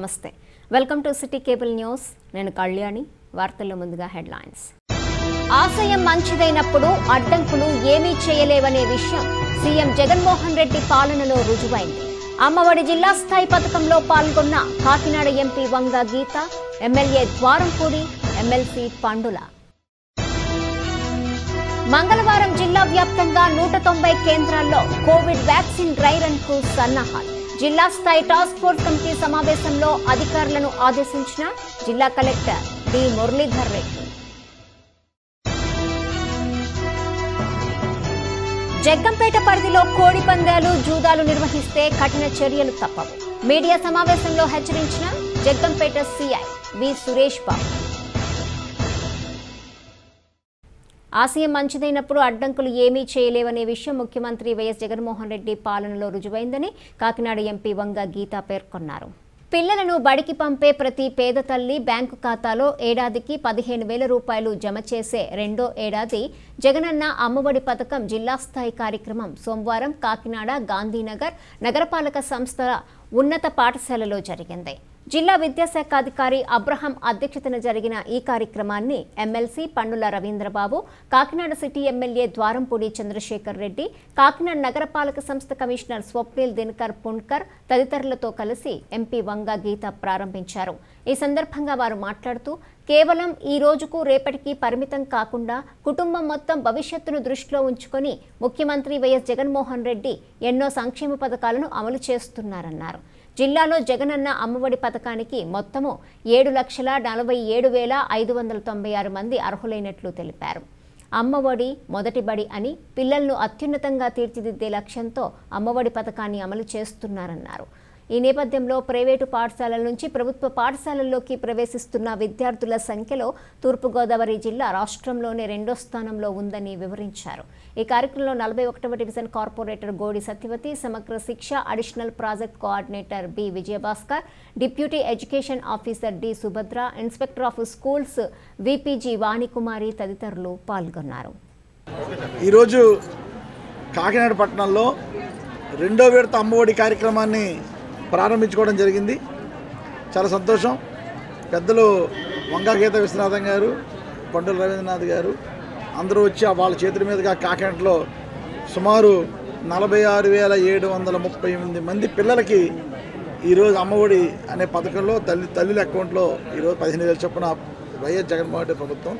నమస్తే welcome to city cable news నేను కళ్యాణి వార్తల్లో ముందుగా హెడ్లైన్స్ ఆశయం మంచిదైనప్పుడు అడ్డంకులు ఏమీ చేయలేవనే విషయం సీఎం జగన్మోహన్ రెడ్డి పాలనలో రుజువైంది అమ్మఒడి జిల్లా స్థాయి పథకంలో పాల్గొన్న కాకినాడ ఎంపీ వంగ గీత ఎమ్మెల్యే ద్వారంపూడి ఎమ్మెల్సీ పండుల మంగళవారం జిల్లా వ్యాప్తంగా 190 కేంద్రాల్లో కోవిడ్ వ్యాక్సిన్ డ్రై రన్ కు సన్నాహాలు జిల్లా స్థాయి టాస్క్ ఫోర్స్ కమిటీ సమావేశంలో అధికారులను ఆదేశించిన జిల్లా కలెక్టర్ డి మురళీధర్ రెడ్డి జగ్గంపేట పరిధిలో కోడి పందాలు జూదాలు నిర్వహిస్తే కఠిన చర్యలు తప్పవు మీడియా సమావేశంలో హెచ్చరించిన జగ్గంపేట సీఐ వి సురేష్ బాబు ఆశయం మంచిదైనప్పుడు అడ్డంకులు ఏమీ చేయలేవనే విషయం ముఖ్యమంత్రి వైఎస్ జగన్మోహన్ రెడ్డి పాలనలో రుజువైందని కాకినాడ ఎంపీ వంగ గీత పేర్కొన్నారు పిల్లలను బడికి పంపే ప్రతి పేద తల్లి బ్యాంకు ఖాతాలో ఏడాదికి 15,000 రూపాయలు జమ చేసే రెండో ఏడాది జగనన్న అమ్మఒడి పథకం జిల్లా స్థాయి కార్యక్రమం సోమవారం కాకినాడ గాంధీనగర్ నగరపాలక సంస్థల ఉన్నత పాఠశాలలో జరిగింది జిల్లా విద్యాశాఖ అధికారి అబ్రహం అధ్యక్షతన జరిగిన ఈ కార్యక్రమాన్ని MLC Pandula Ravindrababu Kakinada city MLA Dwarampudi Chandrasekhar Reddy Kakinada నగరపాలక సంస్థ కమిషనర్ స్వప్నిల్ దినకర్ పుణ్కర్ తదితరులతో కలిసి ఎంపీ వంగ గీత ప్రారంభించారు ఈ సందర్భంగా వారు మాట్లాడుతూ కేవలం ఈ రోజుకు రేపటికి పరిమితం కాకుండా కుటుంబం మొత్తం భవిష్యత్తును దృష్టిలో ఉంచుకొని ముఖ్యమంత్రి వైఎస్ జగన్మోహన్ రెడ్డి ఎన్నో సంక్షేమ పథకాలను అమలు చేస్తున్నారన్నారు జిల్లాలో జగనన్న అమ్మఒడి పథకానికి మొత్తము 7,47,596 మంది అర్హులైనట్లు తెలిపారు అమ్మఒడి మొదటి బడి అని పిల్లలను అత్యున్నతంగా తీర్చిదిద్దే లక్ష్యంతో అమ్మఒడి పథకాన్ని అమలు చేస్తున్నారన్నారు ఈ నేపథ్యంలో ప్రైవేటు పాఠశాలల నుంచి ప్రభుత్వ పాఠశాలల్లోకి ప్రవేశిస్తున్న విద్యార్థుల సంఖ్యలో తూర్పుగోదావరి జిల్లా రాష్ట్రంలోనే రెండో స్థానంలో ఉందని వివరించారు ఈ కార్యక్రమంలో 41వ division corporator Godi Satyavathi Samagra Shiksha additional project coordinator B Vijayabhaskar deputy education officer D Subhadra inspector of schools VPG Vanikumari తదితరులు పాల్గొన్నారు ఈరోజు కాకినాడ పట్టణంలో రెండో విడత అమ్మఒడి కార్యక్రమాన్ని ప్రారంభించుకోవడం జరిగింది చాలా సంతోషం పెద్దలు వంగా గీత విశ్వనాథం గారు పండుల రవీంద్రనాథ్ గారు అందరూ వచ్చి వాళ్ళ చేతుల మీదుగా కాకినాడలో సుమారు 46,738 మంది పిల్లలకి ఈరోజు అమ్మఒడి అనే పథకంలో తల్లుల అకౌంట్లో ఈరోజు 15,000 చొప్పున వైఎస్ జగన్మోహన్ రెడ్డి ప్రభుత్వం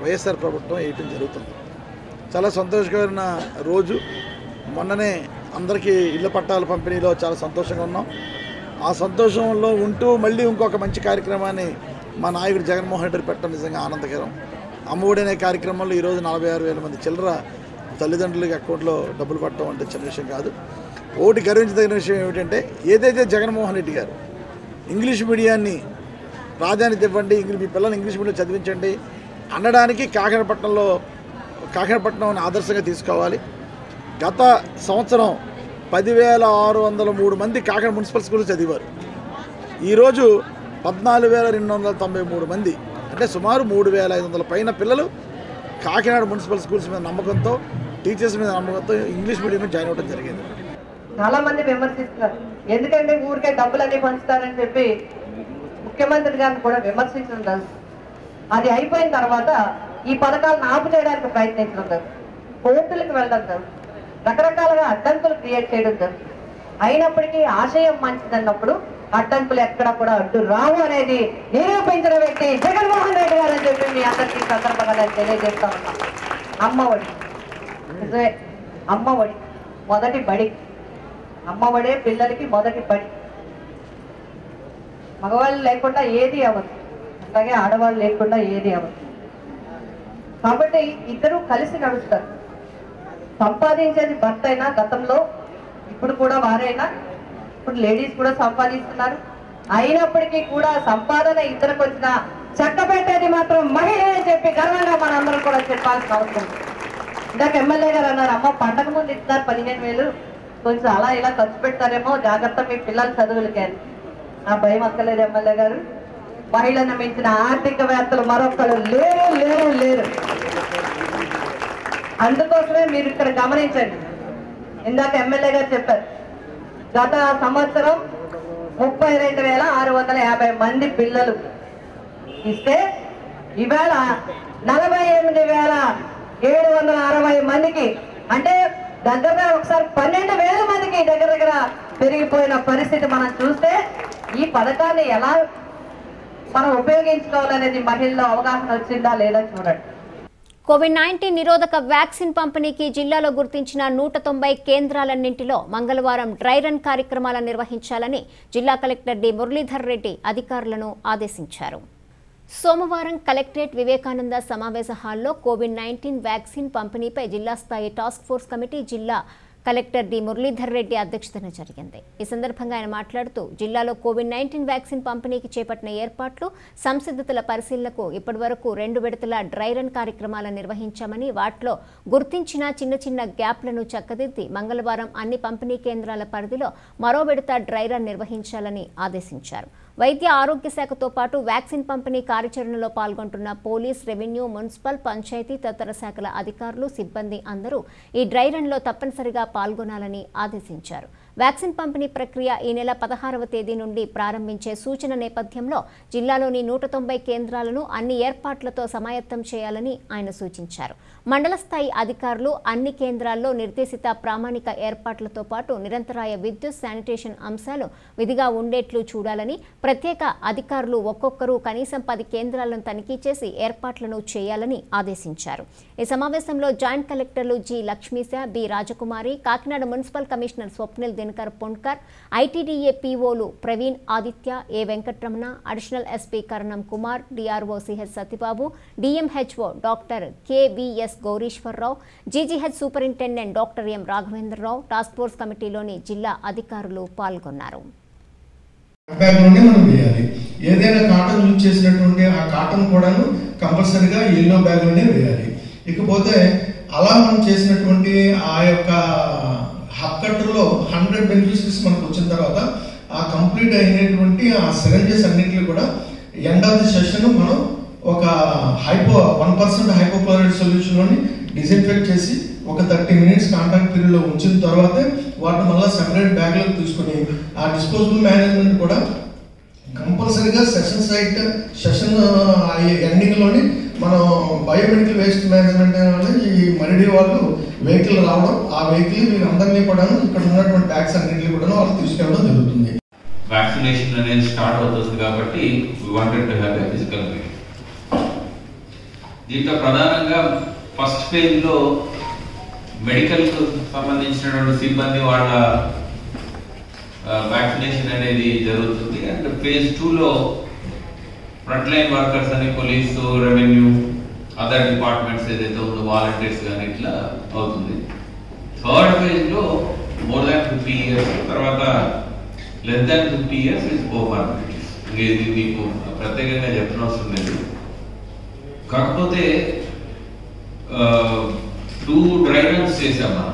వైఎస్ఆర్ ప్రభుత్వం వేయటం జరుగుతుంది చాలా సంతోషకరమైన రోజు మొన్ననే అందరికీ ఇళ్ల పట్టాల పంపిణీలో చాలా సంతోషంగా ఉన్నాం ఆ సంతోషంలో ఉంటూ మళ్ళీ ఇంకొక మంచి కార్యక్రమాన్ని మా నాయకుడు జగన్మోహన్ రెడ్డి పెట్టడం నిజంగా ఆనందకరం అమ్మఒడి అనే కార్యక్రమంలో ఈరోజు 46,000 మంది చిల్లర తల్లిదండ్రులకి అకౌంట్లో డబ్బులు పట్టడం అంటే చిన్న విషయం కాదు ఒకటి గర్వించదగిన విషయం ఏమిటంటే ఏదైతే జగన్మోహన్ రెడ్డి గారు ఇంగ్లీష్ మీడియాన్ని ప్రాధాన్యత ఇవ్వండి మీ పిల్లల్ని ఇంగ్లీష్ మీడియం చదివించండి అనడానికి కాకినాడపట్నం ఆదర్శంగా తీసుకోవాలి గత సంవత్సరం 10,603 మంది కాకినాడ మున్సిపల్ స్కూల్ చదివారు ఈరోజు 14,293 మంది అంటే సుమారు 3,500 పైన పిల్లలు కాకినాడ మున్సిపల్ స్కూల్స్ మీద నమ్మకంతో టీచర్స్ మీద నమ్మకంతో ఇంగ్లీష్ మీడియం జాయిన్ అవ్వడం జరిగింది చాలా మంది విమర్శిస్తున్నారు ఎందుకంటే ఊరికే డబ్బులన్నీ పంచుతారని చెప్పి ముఖ్యమంత్రి గారిని కూడా విమర్శించడం అది అయిపోయిన తర్వాత ఈ పథకాలను ఆపు చేయడానికి ప్రయత్నించడం కోర్టులకు వెళ్ళడం రకరకాలుగా అడ్డంకులు క్రియేట్ చేయడం అయినప్పటికీ ఆశయం మంచిదన్నప్పుడు అడ్డంకులు ఎక్కడ కూడా అడ్డు రావు అనేది నిరూపించిన వ్యక్తి జగన్మోహన్ రెడ్డి గారు అని చెప్పి మీ అందరికీ సందర్భంగా నేను తెలియజేస్తా ఉన్నాను అమ్మఒడి నిజమే అమ్మఒడి మొదటి బడి అమ్మఒడే పిల్లలకి మొదటి బడి మగవాళ్ళు లేకుండా ఏది అవ్వదు అలాగే ఆడవాళ్ళు లేకుండా ఏది అవ్వదు కాబట్టి ఇద్దరు కలిసి నడుస్తారు సంపాదించేది భర్త అయినా గతంలో ఇప్పుడు కూడా వారైనా ఇప్పుడు లేడీస్ కూడా సంపాదిస్తున్నారు అయినప్పటికీ కూడా సంపాదన ఇద్దరికి వచ్చిన చక్క పెట్టేది మాత్రం మహిళ అని చెప్పి గర్వంగా మనందరం కూడా చెప్పాల్సిన అవసరం ఇందాక ఎమ్మెల్యే గారు అన్నారు అమ్మ పండగ ముందు ఇస్తారు 15,000 కొంచెం అలా ఇలా ఖర్చు పెడతారేమో జాగ్రత్త మీ పిల్లల చదువులకి అని ఆ భయం అక్కలేదు ఎమ్మెల్యే గారు మహిళను మించిన ఆర్థికవేత్తలు మరొకరు లేరు అందుకోసమే మీరు ఇక్కడ గమనించండి ఇందాక ఎమ్మెల్యే గారు చెప్పారు గత సంవత్సరం 32,650 మంది పిల్లలు ఇస్తే ఇవాళ 48,760 మందికి, అంటే దగ్గర ఒకసారి 12,000 మందికి దగ్గర పెరిగిపోయిన పరిస్థితి మనం చూస్తే ఈ పథకాన్ని ఎలా మనం ఉపయోగించుకోవాలనేది మహిళల్లో అవగాహన వచ్చిందా లేదా చూడండి. కోవిడ్-19 నిరోధక వ్యాక్సిన్ పంపిణీకి జిల్లాలో గుర్తించిన 190 కేంద్రాలన్నింటిలో మంగళవారం డ్రై రన్ కార్యక్రమాలను నిర్వహించాలని జిల్లా కలెక్టర్ డి మురళీధర్ రెడ్డి అధికారులను ఆదేశించారు. సోమవారం కలెక్టరేట్ వివేకానంద సమావేశ హాల్లో కోవిడ్-19 వ్యాక్సిన్ పంపిణీపై జిల్లా స్థాయి టాస్క్ ఫోర్స్ కమిటీ జిల్లా కలెక్టర్ డి మురళీధర్ రెడ్డి అధ్యక్షతన జరిగింది. ఈ సందర్భంగా ఆయన మాట్లాడుతూ జిల్లాలో కోవిడ్-19 వ్యాక్సిన్ పంపిణీకి చేపట్టిన ఏర్పాట్లు, సంసిద్ధతల పరిశీలనకు ఇప్పటివరకు 2 విడతల డ్రై రన్ కార్యక్రమాలను నిర్వహించామని, వాటిలో గుర్తించిన చిన్న గ్యాప్లను చక్కదిద్ది మంగళవారం అన్ని పంపిణీ కేంద్రాల పరిధిలో మరో విడత డ్రై రన్ నిర్వహించాలని ఆదేశించారు. వైద్య ఆరోగ్య శాఖతో పాటు వ్యాక్సిన్ పంపిణీ కార్యాచరణలో పాల్గొంటున్న పోలీస్, రెవెన్యూ, మున్సిపల్, పంచాయతీ తదితర శాఖల అధికారులు, సిబ్బంది అందరూ ఈ డ్రై రన్లో తప్పనిసరిగా పాల్గొనాలని ఆదేశించారు. వ్యాక్సిన్ పంపిణీ ప్రక్రియ ఈ నెల 16వ తేదీ నుండి ప్రారంభించే సూచన నేపథ్యంలో జిల్లాలోని 190 కేంద్రాలను అన్ని ఏర్పాట్లతో సమాయత్తం చేయాలని ఆయన సూచించారు. మండల స్థాయి అధికారులు అన్ని కేంద్రాల్లో నిర్దేశిత ప్రామాణిక ఏర్పాట్లతో పాటు నిరంతరాయ విద్యుత్, శానిటేషన్ అంశాలు విధిగా ఉండేట్లు చూడాలని, ప్రత్యేక అధికారులు ఒక్కొక్కరు కనీసం 10 కేంద్రాలను తనిఖీ చేసి ఏర్పాట్లను చేయాలని ఆదేశించారు. ఈ సమావేశంలో జాయింట్ కలెక్టర్లు G Lakshmisha, B Rajakumari, Kakinada municipal commissioner Swapnil Dinakar Ponkar, ITDA పీఓలు Praveen Aditya, A Venkataramana, additional SP Karanam Kumar, DRO CH Satyababu, DMHO doctor KVS Gowrishwararao, GGH superintendent doctor M Raghavendrarao, task force కమిటీలోని జిల్లా అధికారులు పాల్గొన్నారు. బ్యాగ్లోనే మనం వేయాలి. ఏదైనా కాటన్ యూజ్ చేసినటువంటి ఆ కాటన్ కూడాను కంపల్సరీగా ఎల్లో బ్యాగ్లోనే వేయాలి. ఇకపోతే అలా మనం చేసినటువంటి ఆ యొక్క హక్కట్టులో 100 బెనిఫిషరీస్ మనకు వచ్చిన తర్వాత ఆ కంప్లీట్ అయినటువంటి ఆ సిరంజెస్ అన్నింటినీ కూడా ఎండ్ ఆఫ్ ది సెషన్ మనం ఒక 1% హైపోక్లోరైడ్ సొల్యూషన్లోని డిజిన్ఫెక్ట్ చేసి ఒక 30 మినిట్స్ కాంటాక్ట్ పీరియడ్లో ఉంచిన తర్వాత వాటిని మళ్ళీ సెపరేట్ బ్యాగ్లోకి తీసుకుని ఆ డిస్పోజబుల్ మేనేజ్మెంట్ కూడా కంపల్సరీగా సెషన్ ఎండింగ్లోని మనం బయోమెడికల్ వేస్ట్ మేనేజ్మెంట్ ఈ మరిడి వాళ్ళు వెహికల్ రావడం, ఆ వెహికల్ వీళ్ళందరినీ కూడా ఇక్కడ ఉన్నటువంటి బ్యాగ్స్ అన్నింటినీ కూడా వాళ్ళు తీసుకెళ్ళడం జరుగుతుంది. వ్యాక్సినేషన్ అనేది స్టార్ట్ అవుతుంది కాబట్టి we wanted to have a physical meeting. దీంట్లో ప్రధానంగా ఫస్ట్ ఫేజ్ లో మెడికల్ కు సంబంధించినటువంటి సిబ్బంది వాళ్ళ వ్యాక్సినేషన్ అనేది జరుగుతుంది. అండ్ ఫేజ్ 2లో ఫ్రంట్ లైన్ వర్కర్స్ అని పోలీసు, రెవెన్యూ, అదర్ డిపార్ట్మెంట్స్ ఏదైతే ఉందో వాలంటీర్స్ కానీ ఇట్లా అవుతుంది. థర్డ్ ఫేజ్ లో more than 50 years, తర్వాత less than 50 years is co-morbidities. ఇది మీకు ప్రత్యేకంగా చెప్పనవసరం లేదు. కాకపోతే 2 డ్రై రన్స్ చేసాం మనం.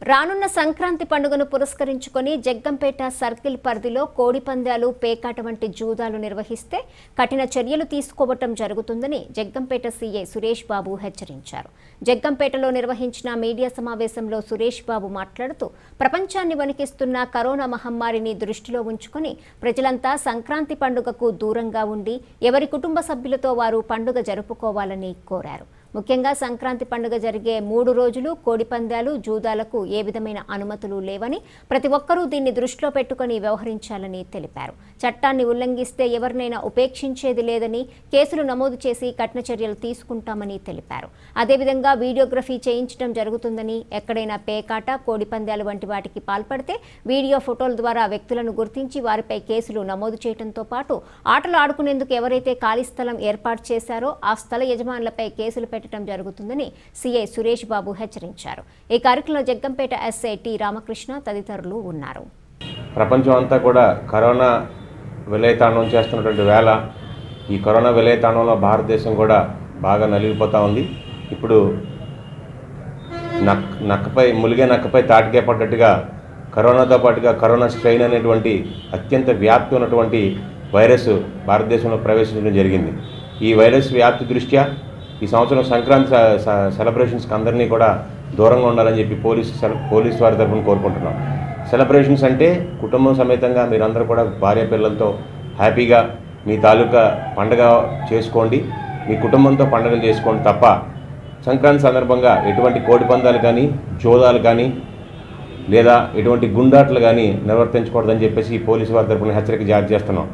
రానున్న సంక్రాంతి పండుగను పురస్కరించుకొని జగ్గంపేట సర్కిల్ పరిధిలో కోడి పందాలు, పేకాట వంటి జూదాలు నిర్వహిస్తే కఠిన చర్యలు తీసుకోవటం జరుగుతుందని జగ్గంపేట సీఐ సురేష్ బాబు హెచ్చరించారు. జగ్గంపేటలో నిర్వహించిన మీడియా సమావేశంలో సురేష్ బాబు మాట్లాడుతూ ప్రపంచాన్ని వణికిస్తున్న కరోనా మహమ్మారిని దృష్టిలో ఉంచుకొని ప్రజలంతా సంక్రాంతి పండుగకు దూరంగా ఉండి ఎవరి కుటుంబ సభ్యులతో వారు పండుగ జరుపుకోవాలని కోరారు. ముఖ్యంగా సంక్రాంతి పండుగ జరిగే 3 రోజులు కోడి పందాలు, జూదాలకు ఏ విధమైన అనుమతులు లేవని, ప్రతి ఒక్కరూ దీన్ని దృష్టిలో పెట్టుకుని వ్యవహరించాలని తెలిపారు. చట్టాన్ని ఉల్లంఘిస్తే ఎవరినైనా ఉపేక్షించేది లేదని, కేసులు నమోదు చేసి కఠిన చర్యలు తీసుకుంటామని తెలిపారు. అదేవిధంగా వీడియోగ్రఫీ చేయించడం జరుగుతుందని, ఎక్కడైనా పేకాట, కోడి పందాలు వంటి వాటికి పాల్పడితే వీడియో ఫోటోల ద్వారా వ్యక్తులను గుర్తించి వారిపై కేసులు నమోదు చేయడంతో పాటు ఆటలు ఆడుకునేందుకు ఎవరైతే ఖాళీ స్థలం ఏర్పాటు చేశారో ఆ స్థల యజమానులపై కేసులు పెట్టడం జరుగుతుందని సీఐ సురేష్ బాబు హెచ్చరించారు. ఈ కార్యక్రమంలో జగ్గంపేట ఎస్ఐ టి రామకృష్ణ తదితరులు ఉన్నారు. ప్రపంచం అంతా కూడా కరోనా విలయతాండం చేస్తున్నటువంటి వేళ ఈ కరోనా విలయతాండంలో భారతదేశం కూడా బాగా నలిగిపోతూ ఉంది. ఇప్పుడు ములిగే నక్కపై తాటికే పడ్డట్టుగా కరోనాతో పాటుగా కరోనా స్ట్రెయిన్ అనేటువంటి అత్యంత వ్యాప్తి ఉన్నటువంటి వైరస్ భారతదేశంలో ప్రవేశించడం జరిగింది. ఈ వైరస్ వ్యాప్తి దృష్ట్యా ఈ సంవత్సరం సంక్రాంతి సెలబ్రేషన్స్కి అందరినీ కూడా దూరంగా ఉండాలని చెప్పి పోలీస్ వారి తరఫున కోరుకుంటున్నాం. సెలబ్రేషన్స్ అంటే కుటుంబం సమేతంగా మీరందరూ కూడా భార్య పిల్లలతో హ్యాపీగా మీ తాలూకా పండగ చేసుకోండి, మీ కుటుంబంతో పండుగలు చేసుకోండి తప్ప సంక్రాంతి సందర్భంగా ఎటువంటి కోడి పందాలు కానీ జోదాలు కానీ లేదా ఎటువంటి గుండాట్లు కానీ నిర్వర్తించకూడదని చెప్పేసి పోలీసు వారి తరపున హెచ్చరిక జారీ చేస్తున్నాం.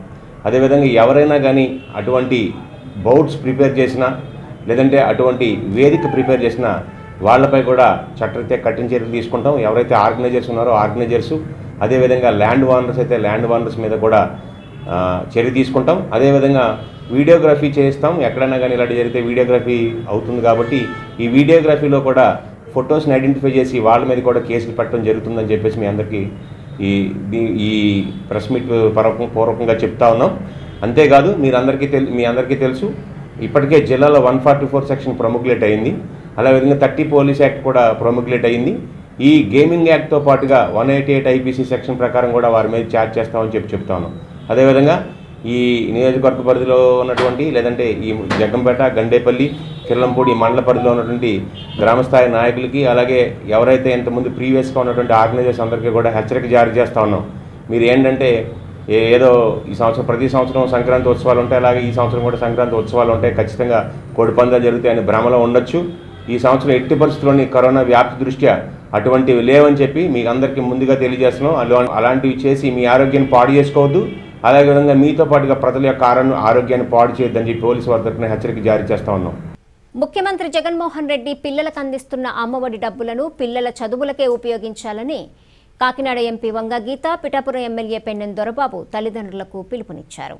అదేవిధంగా ఎవరైనా కానీ అటువంటి బౌట్స్ ప్రిపేర్ చేసినా లేదంటే అటువంటి వేదిక ప్రిపేర్ చేసినా వాళ్ళపై కూడా చట్టరీత్యా కఠిన చర్యలు తీసుకుంటాం. ఎవరైతే ఆర్గనైజర్స్ ఉన్నారో ఆర్గనైజర్సు, అదేవిధంగా ల్యాండ్ ఓనర్స్ అయితే ల్యాండ్ ఓనర్స్ మీద కూడా చర్య తీసుకుంటాం. అదేవిధంగా వీడియోగ్రఫీ చేస్తాం. ఎక్కడైనా కానీ ఇలాంటి జరిగితే వీడియోగ్రఫీ అవుతుంది కాబట్టి ఈ వీడియోగ్రఫీలో కూడా ఫొటోస్ని ఐడెంటిఫై చేసి వాళ్ళ మీద కూడా కేసులు పెట్టడం జరుగుతుందని చెప్పేసి మీ అందరికీ ఈ ప్రెస్ మీట్ పూర్వకంగా చెప్తా ఉన్నాం. అంతేకాదు మీ అందరికీ తెలుసు ఇప్పటికే జిల్లాలో 144 సెక్షన్ ప్రొములేట్ అయింది. అదేవిధంగా 30 పోలీస్ యాక్ట్ కూడా ప్రొములేట్ అయింది. ఈ గేమింగ్ యాక్ట్తో పాటుగా 188 ఐపీసీ సెక్షన్ ప్రకారం కూడా వారి మీద ఛార్జ్ చేస్తామని చెప్తా ఉన్నాం. అదేవిధంగా ఈ నియోజకవర్గ పరిధిలో ఉన్నటువంటి లేదంటే ఈ జగ్గంపేట, గండేపల్లి, కిర్లంపూడి మండల పరిధిలో ఉన్నటువంటి గ్రామస్థాయి నాయకులకి అలాగే ఎవరైతే ఇంతకుముందు ప్రీవియస్గా ఉన్నటువంటి ఆర్గనైజర్స్ అందరికీ కూడా హెచ్చరిక జారీ చేస్తూ ఉన్నాం. మీరు ఏంటంటే ఏదో ఈ సంవత్సరం ప్రతి సంవత్సరం సంక్రాంతి ఉత్సవాలు ఉంటాయి, అలాగే ఈ సంవత్సరం కూడా సంక్రాంతి ఉత్సవాలు ఉంటాయి, ఖచ్చితంగా కోడి పందాలు జరుగుతాయని భ్రమలో ఉండొచ్చు. ఈ సంవత్సరం ఎట్టి పరిస్థితుల్లోని కరోనా వ్యాప్తి దృష్ట్యా అటువంటివి లేవని చెప్పి మీకు అందరికీ ముందుగా తెలియజేస్తున్నాం. అలాంటివి చేసి మీ ఆరోగ్యాన్ని పాడు చేసుకోవద్దు, అలాగే విధంగా మీతో పాటుగా ప్రజల యొక్క ఆరోగ్యాన్ని పాడు చేయొద్దని చెప్పి పోలీసు వారి తరపున హెచ్చరిక జారీ చేస్తా ఉన్నాం. ముఖ్యమంత్రి జగన్మోహన్ రెడ్డి పిల్లలకు అందిస్తున్న అమ్మఒడి డబ్బులను పిల్లల చదువులకే ఉపయోగించాలని కాకినాడ ఎంపీ వంగ గీత, పిఠాపురం ఎమ్మెల్యే పెన్నెం దొరబాబు తల్లిదండ్రులకు పిలుపునిచ్చారు.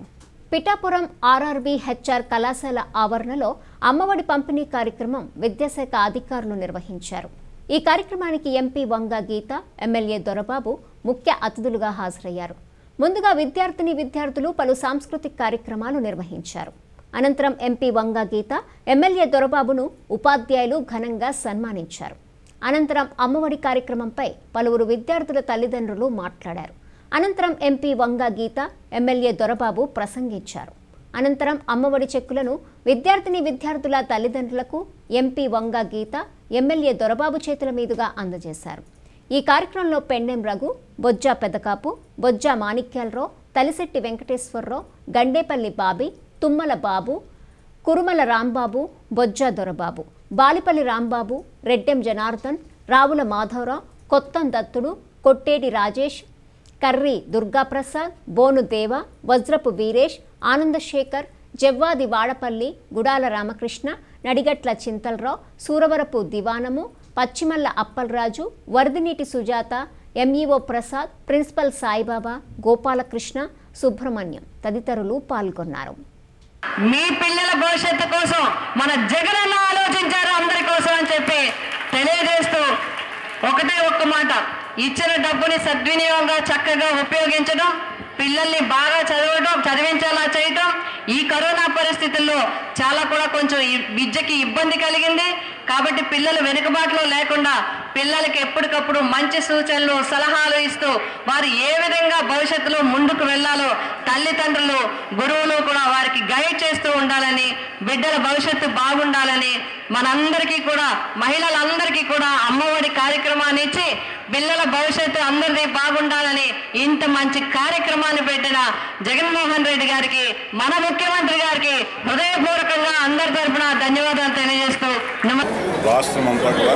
పిఠాపురం ఆర్ఆర్బీ హెచ్ఆర్ కళాశాల ఆవరణలో అమ్మఒడి పంపిణీ కార్యక్రమం విద్యాశాఖ అధికారులు నిర్వహించారు. ఈ కార్యక్రమానికి ఎంపీ వంగ గీత, ఎమ్మెల్యే దొరబాబు ముఖ్య అతిథులుగా హాజరయ్యారు. ముందుగా విద్యార్థులు పలు సాంస్కృతిక కార్యక్రమాలు నిర్వహించారు. అనంతరం ఎంపీ వంగ గీత, ఎమ్మెల్యే దొరబాబును ఉపాధ్యాయులు ఘనంగా సన్మానించారు. అనంతరం అమ్మఒడి కార్యక్రమంపై పలువురు విద్యార్థుల తల్లిదండ్రులు మాట్లాడారు. అనంతరం ఎంపీ వంగ గీత, ఎమ్మెల్యే దొరబాబు ప్రసంగించారు. అనంతరం అమ్మఒడి చెక్కులను విద్యార్థుల తల్లిదండ్రులకు ఎంపీ వంగ గీత, ఎమ్మెల్యే దొరబాబు చేతుల మీదుగా అందజేశారు. ఈ కార్యక్రమంలో పెన్నెం రఘు, బొజ్జా పెదకాపు, బొజ్జా మాణిక్యాలరావు, తలిశెట్టి వెంకటేశ్వరరావు, గండేపల్లి బాబి, తుమ్మల బాబు, కురుమల రాంబాబు, బొజ్జా దొరబాబు, బాలిపల్లి రాంబాబు, రెడ్డెం జనార్దన్, రావుల మాధవరావు, కొత్తం దత్తుడు, కొట్టేటి రాజేష్, కర్రీ దుర్గాప్రసాద్, బోను దేవ, వజ్రపు వీరేష్, ఆనందశేఖర్, జవ్వాది వాడపల్లి, గుడాల రామకృష్ణ, నడిగట్ల చింతలరావు, సూరవరపు దివానము, పచ్చిమల్ల అప్పలరాజు, వరదినీటి సుజాత, ఎంఈఓ ప్రసాద్, ప్రిన్సిపల్ సాయిబాబా, గోపాలకృష్ణ, సుబ్రహ్మణ్యం తదితరులు పాల్గొన్నారు. మీ పిల్లల భవిష్యత్తు కోసం మన జగనన్న ఆలోచించారు అందరి కోసం అని చెప్పి తెలియజేస్తూ ఒక్క మాట, ఇచ్చిన డబ్బుని సద్వినియోగంగా చక్కగా ఉపయోగించడం, పిల్లల్ని బాగా చదివించేలా చేయటం. ఈ కరోనా పరిస్థితుల్లో చాలా కూడా కొంచెం విద్యకి ఇబ్బంది కలిగింది కాబట్టి పిల్లలు వెనుకబాటులో లేకుండా పిల్లలకి ఎప్పటికప్పుడు మంచి సూచనలు సలహాలు ఇస్తూ వారు ఏ విధంగా భవిష్యత్తులో ముందుకు వెళ్ళాలో తల్లిదండ్రులు గురువులు కూడా వారికి గైడ్ చేస్తూ ఉండాలని, బిడ్డల భవిష్యత్తు బాగుండాలని, మనందరికీ కూడా మహిళలందరికీ కూడా అమ్మఒడి కార్యక్రమాన్ని ఇచ్చి పిల్లల భవిష్యత్తు అందరిది బాగుండాలని ఇంత మంచి కార్యక్రమాన్ని పెట్టిన జగన్మోహన్ రెడ్డి గారికి, మన ముఖ్యమంత్రి గారికి హృదయపూర్వకంగా అందరి తరపున ధన్యవాదాలు తెలియజేస్తూ రాష్ట్రమంతా కూడా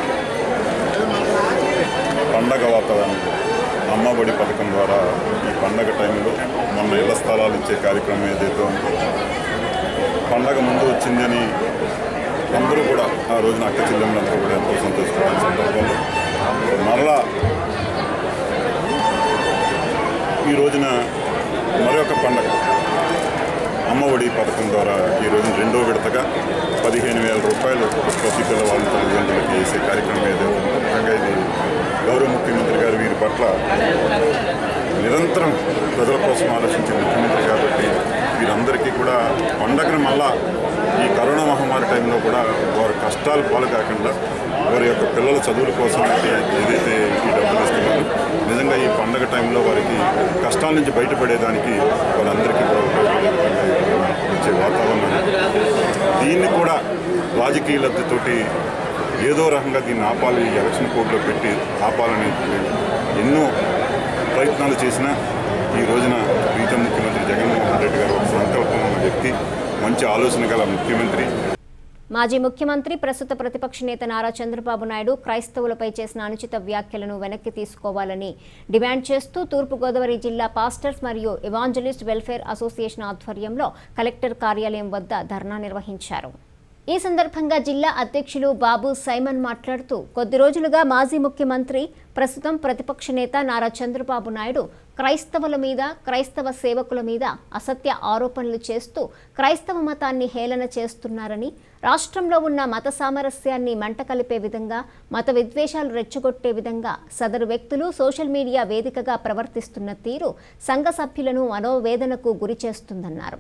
పండగ వాతావరణం అమ్మఒడి పథకం ద్వారా ఈ పండగ టైంలో మొన్న ఇళ్ల స్థలాలు ఇచ్చే కార్యక్రమం ఏదైతే ఉందో పండగ ముందు వచ్చిందని అందరూ కూడా ఆ రోజున అక్క చెల్లెమ్మలందరూ కూడా ఎంతో సంతోషపడిన సందర్భంలో మరలా ఈ రోజున మరొక పండగ అమ్మఒడి పథకం ద్వారా ఈ రోజున రెండో విడతగా 15,000 రూపాయలు ప్రతి పిల్లవాళ్ళ తల్లిదండ్రులకి వేసే కార్యక్రమం ఏదైతే ఉందో ముఖ్యంగా ఇది గౌరవ ముఖ్యమంత్రి గారు వీరి పట్ల నిరంతరం ప్రజల కోసం ఆలోచించే ముఖ్యమంత్రి కాబట్టి వీరందరికీ కూడా పండగను మళ్ళా ఈ కరోనా మహమ్మారి టైంలో కూడా వారి కష్టాలు పాలు కాకుండా వారి యొక్క పిల్లల చదువుల కోసం ఏదైతే ఈ డబ్బులు ఇస్తున్నారో నిజంగా ఈ పండగ టైంలో వారికి కష్టాల నుంచి బయటపడేదానికి వారందరికీ కూడా వచ్చే వాతావరణం. దీన్ని కూడా రాజకీయ లబ్ధితోటి ఏదో రకంగా దీన్ని ఆపాలి, ఎలక్షన్ కోడ్లో పెట్టి ఆపాలని ఎన్నో ప్రయత్నాలు చేసినా ఈ రోజున ప్రీతం ముఖ్యమంత్రి జగన్మోహన్ రెడ్డి గారు ఒక సంకల్పం ఉన్న వ్యక్తి, మంచి ఆలోచన గల ముఖ్యమంత్రి. మాజీ ముఖ్యమంత్రి ప్రస్తుత ప్రతిపక్ష నేత నారా చంద్రబాబు నాయుడు క్రైస్తవులపై చేసిన అనుచిత వ్యాఖ్యలను వెనక్కి తీసుకోవాలని డిమాండ్ చేస్తూ తూర్పుగోదావరి జిల్లా పాస్టర్స్ మరియు ఎవాంజలిస్ట్ వెల్ఫేర్ అసోసియేషన్ ఆధ్వర్యంలో కలెక్టర్ కార్యాలయం వద్ద ధర్నా నిర్వహించారు. ఈ సందర్భంగా జిల్లా అధ్యక్షులు బాబు సైమన్ మాట్లాడుతూ కొద్ది రోజులుగా మాజీ ముఖ్యమంత్రి ప్రస్తుతం ప్రతిపక్ష నేత నారా చంద్రబాబు నాయుడు క్రైస్తవుల మీద, క్రైస్తవ సేవకుల మీద అసత్య ఆరోపణలు చేస్తూ క్రైస్తవ మతాన్ని హేళన చేస్తున్నారని, రాష్ట్రంలో ఉన్న మత సామరస్యాన్ని మంట కలిపే విధంగా, మత విద్వేషాలు రెచ్చగొట్టే విధంగా సదరు వ్యక్తులు సోషల్ మీడియా వేదికగా ప్రవర్తిస్తున్న తీరు సంఘ సభ్యులను మనోవేదనకు గురి చేస్తుందన్నారు.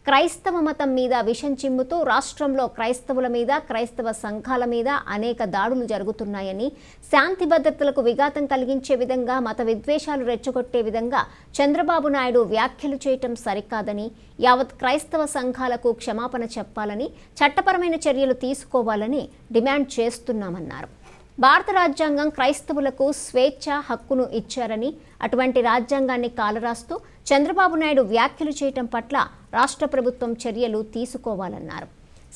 క్రైస్తవ మతం మీద విషం చిమ్ముతూ రాష్ట్రంలో క్రైస్తవుల మీద, క్రైస్తవ సంఘాల మీద అనేక దాడులు జరుగుతున్నాయని, శాంతి భద్రతలకు విఘాతం కలిగించే విధంగా, మత విద్వేషాలు రెచ్చగొట్టే విధంగా చంద్రబాబు నాయుడు వ్యాఖ్యలు చేయటం సరికాదని, యావత్ క్రైస్తవ సంఘాలకు క్షమాపణ చెప్పాలని, చట్టపరమైన చర్యలు తీసుకోవాలని డిమాండ్ చేస్తున్నామన్నారు. భారత రాజ్యాంగం క్రైస్తవులకు స్వేచ్ఛ హక్కును ఇచ్చారని, అటువంటి రాజ్యాంగాన్ని కాలరాస్తూ చంద్రబాబు నాయుడు వ్యాఖ్యలు చేయటం పట్ల రాష్ట్ర ప్రభుత్వం చర్యలు తీసుకోవాలన్నారు.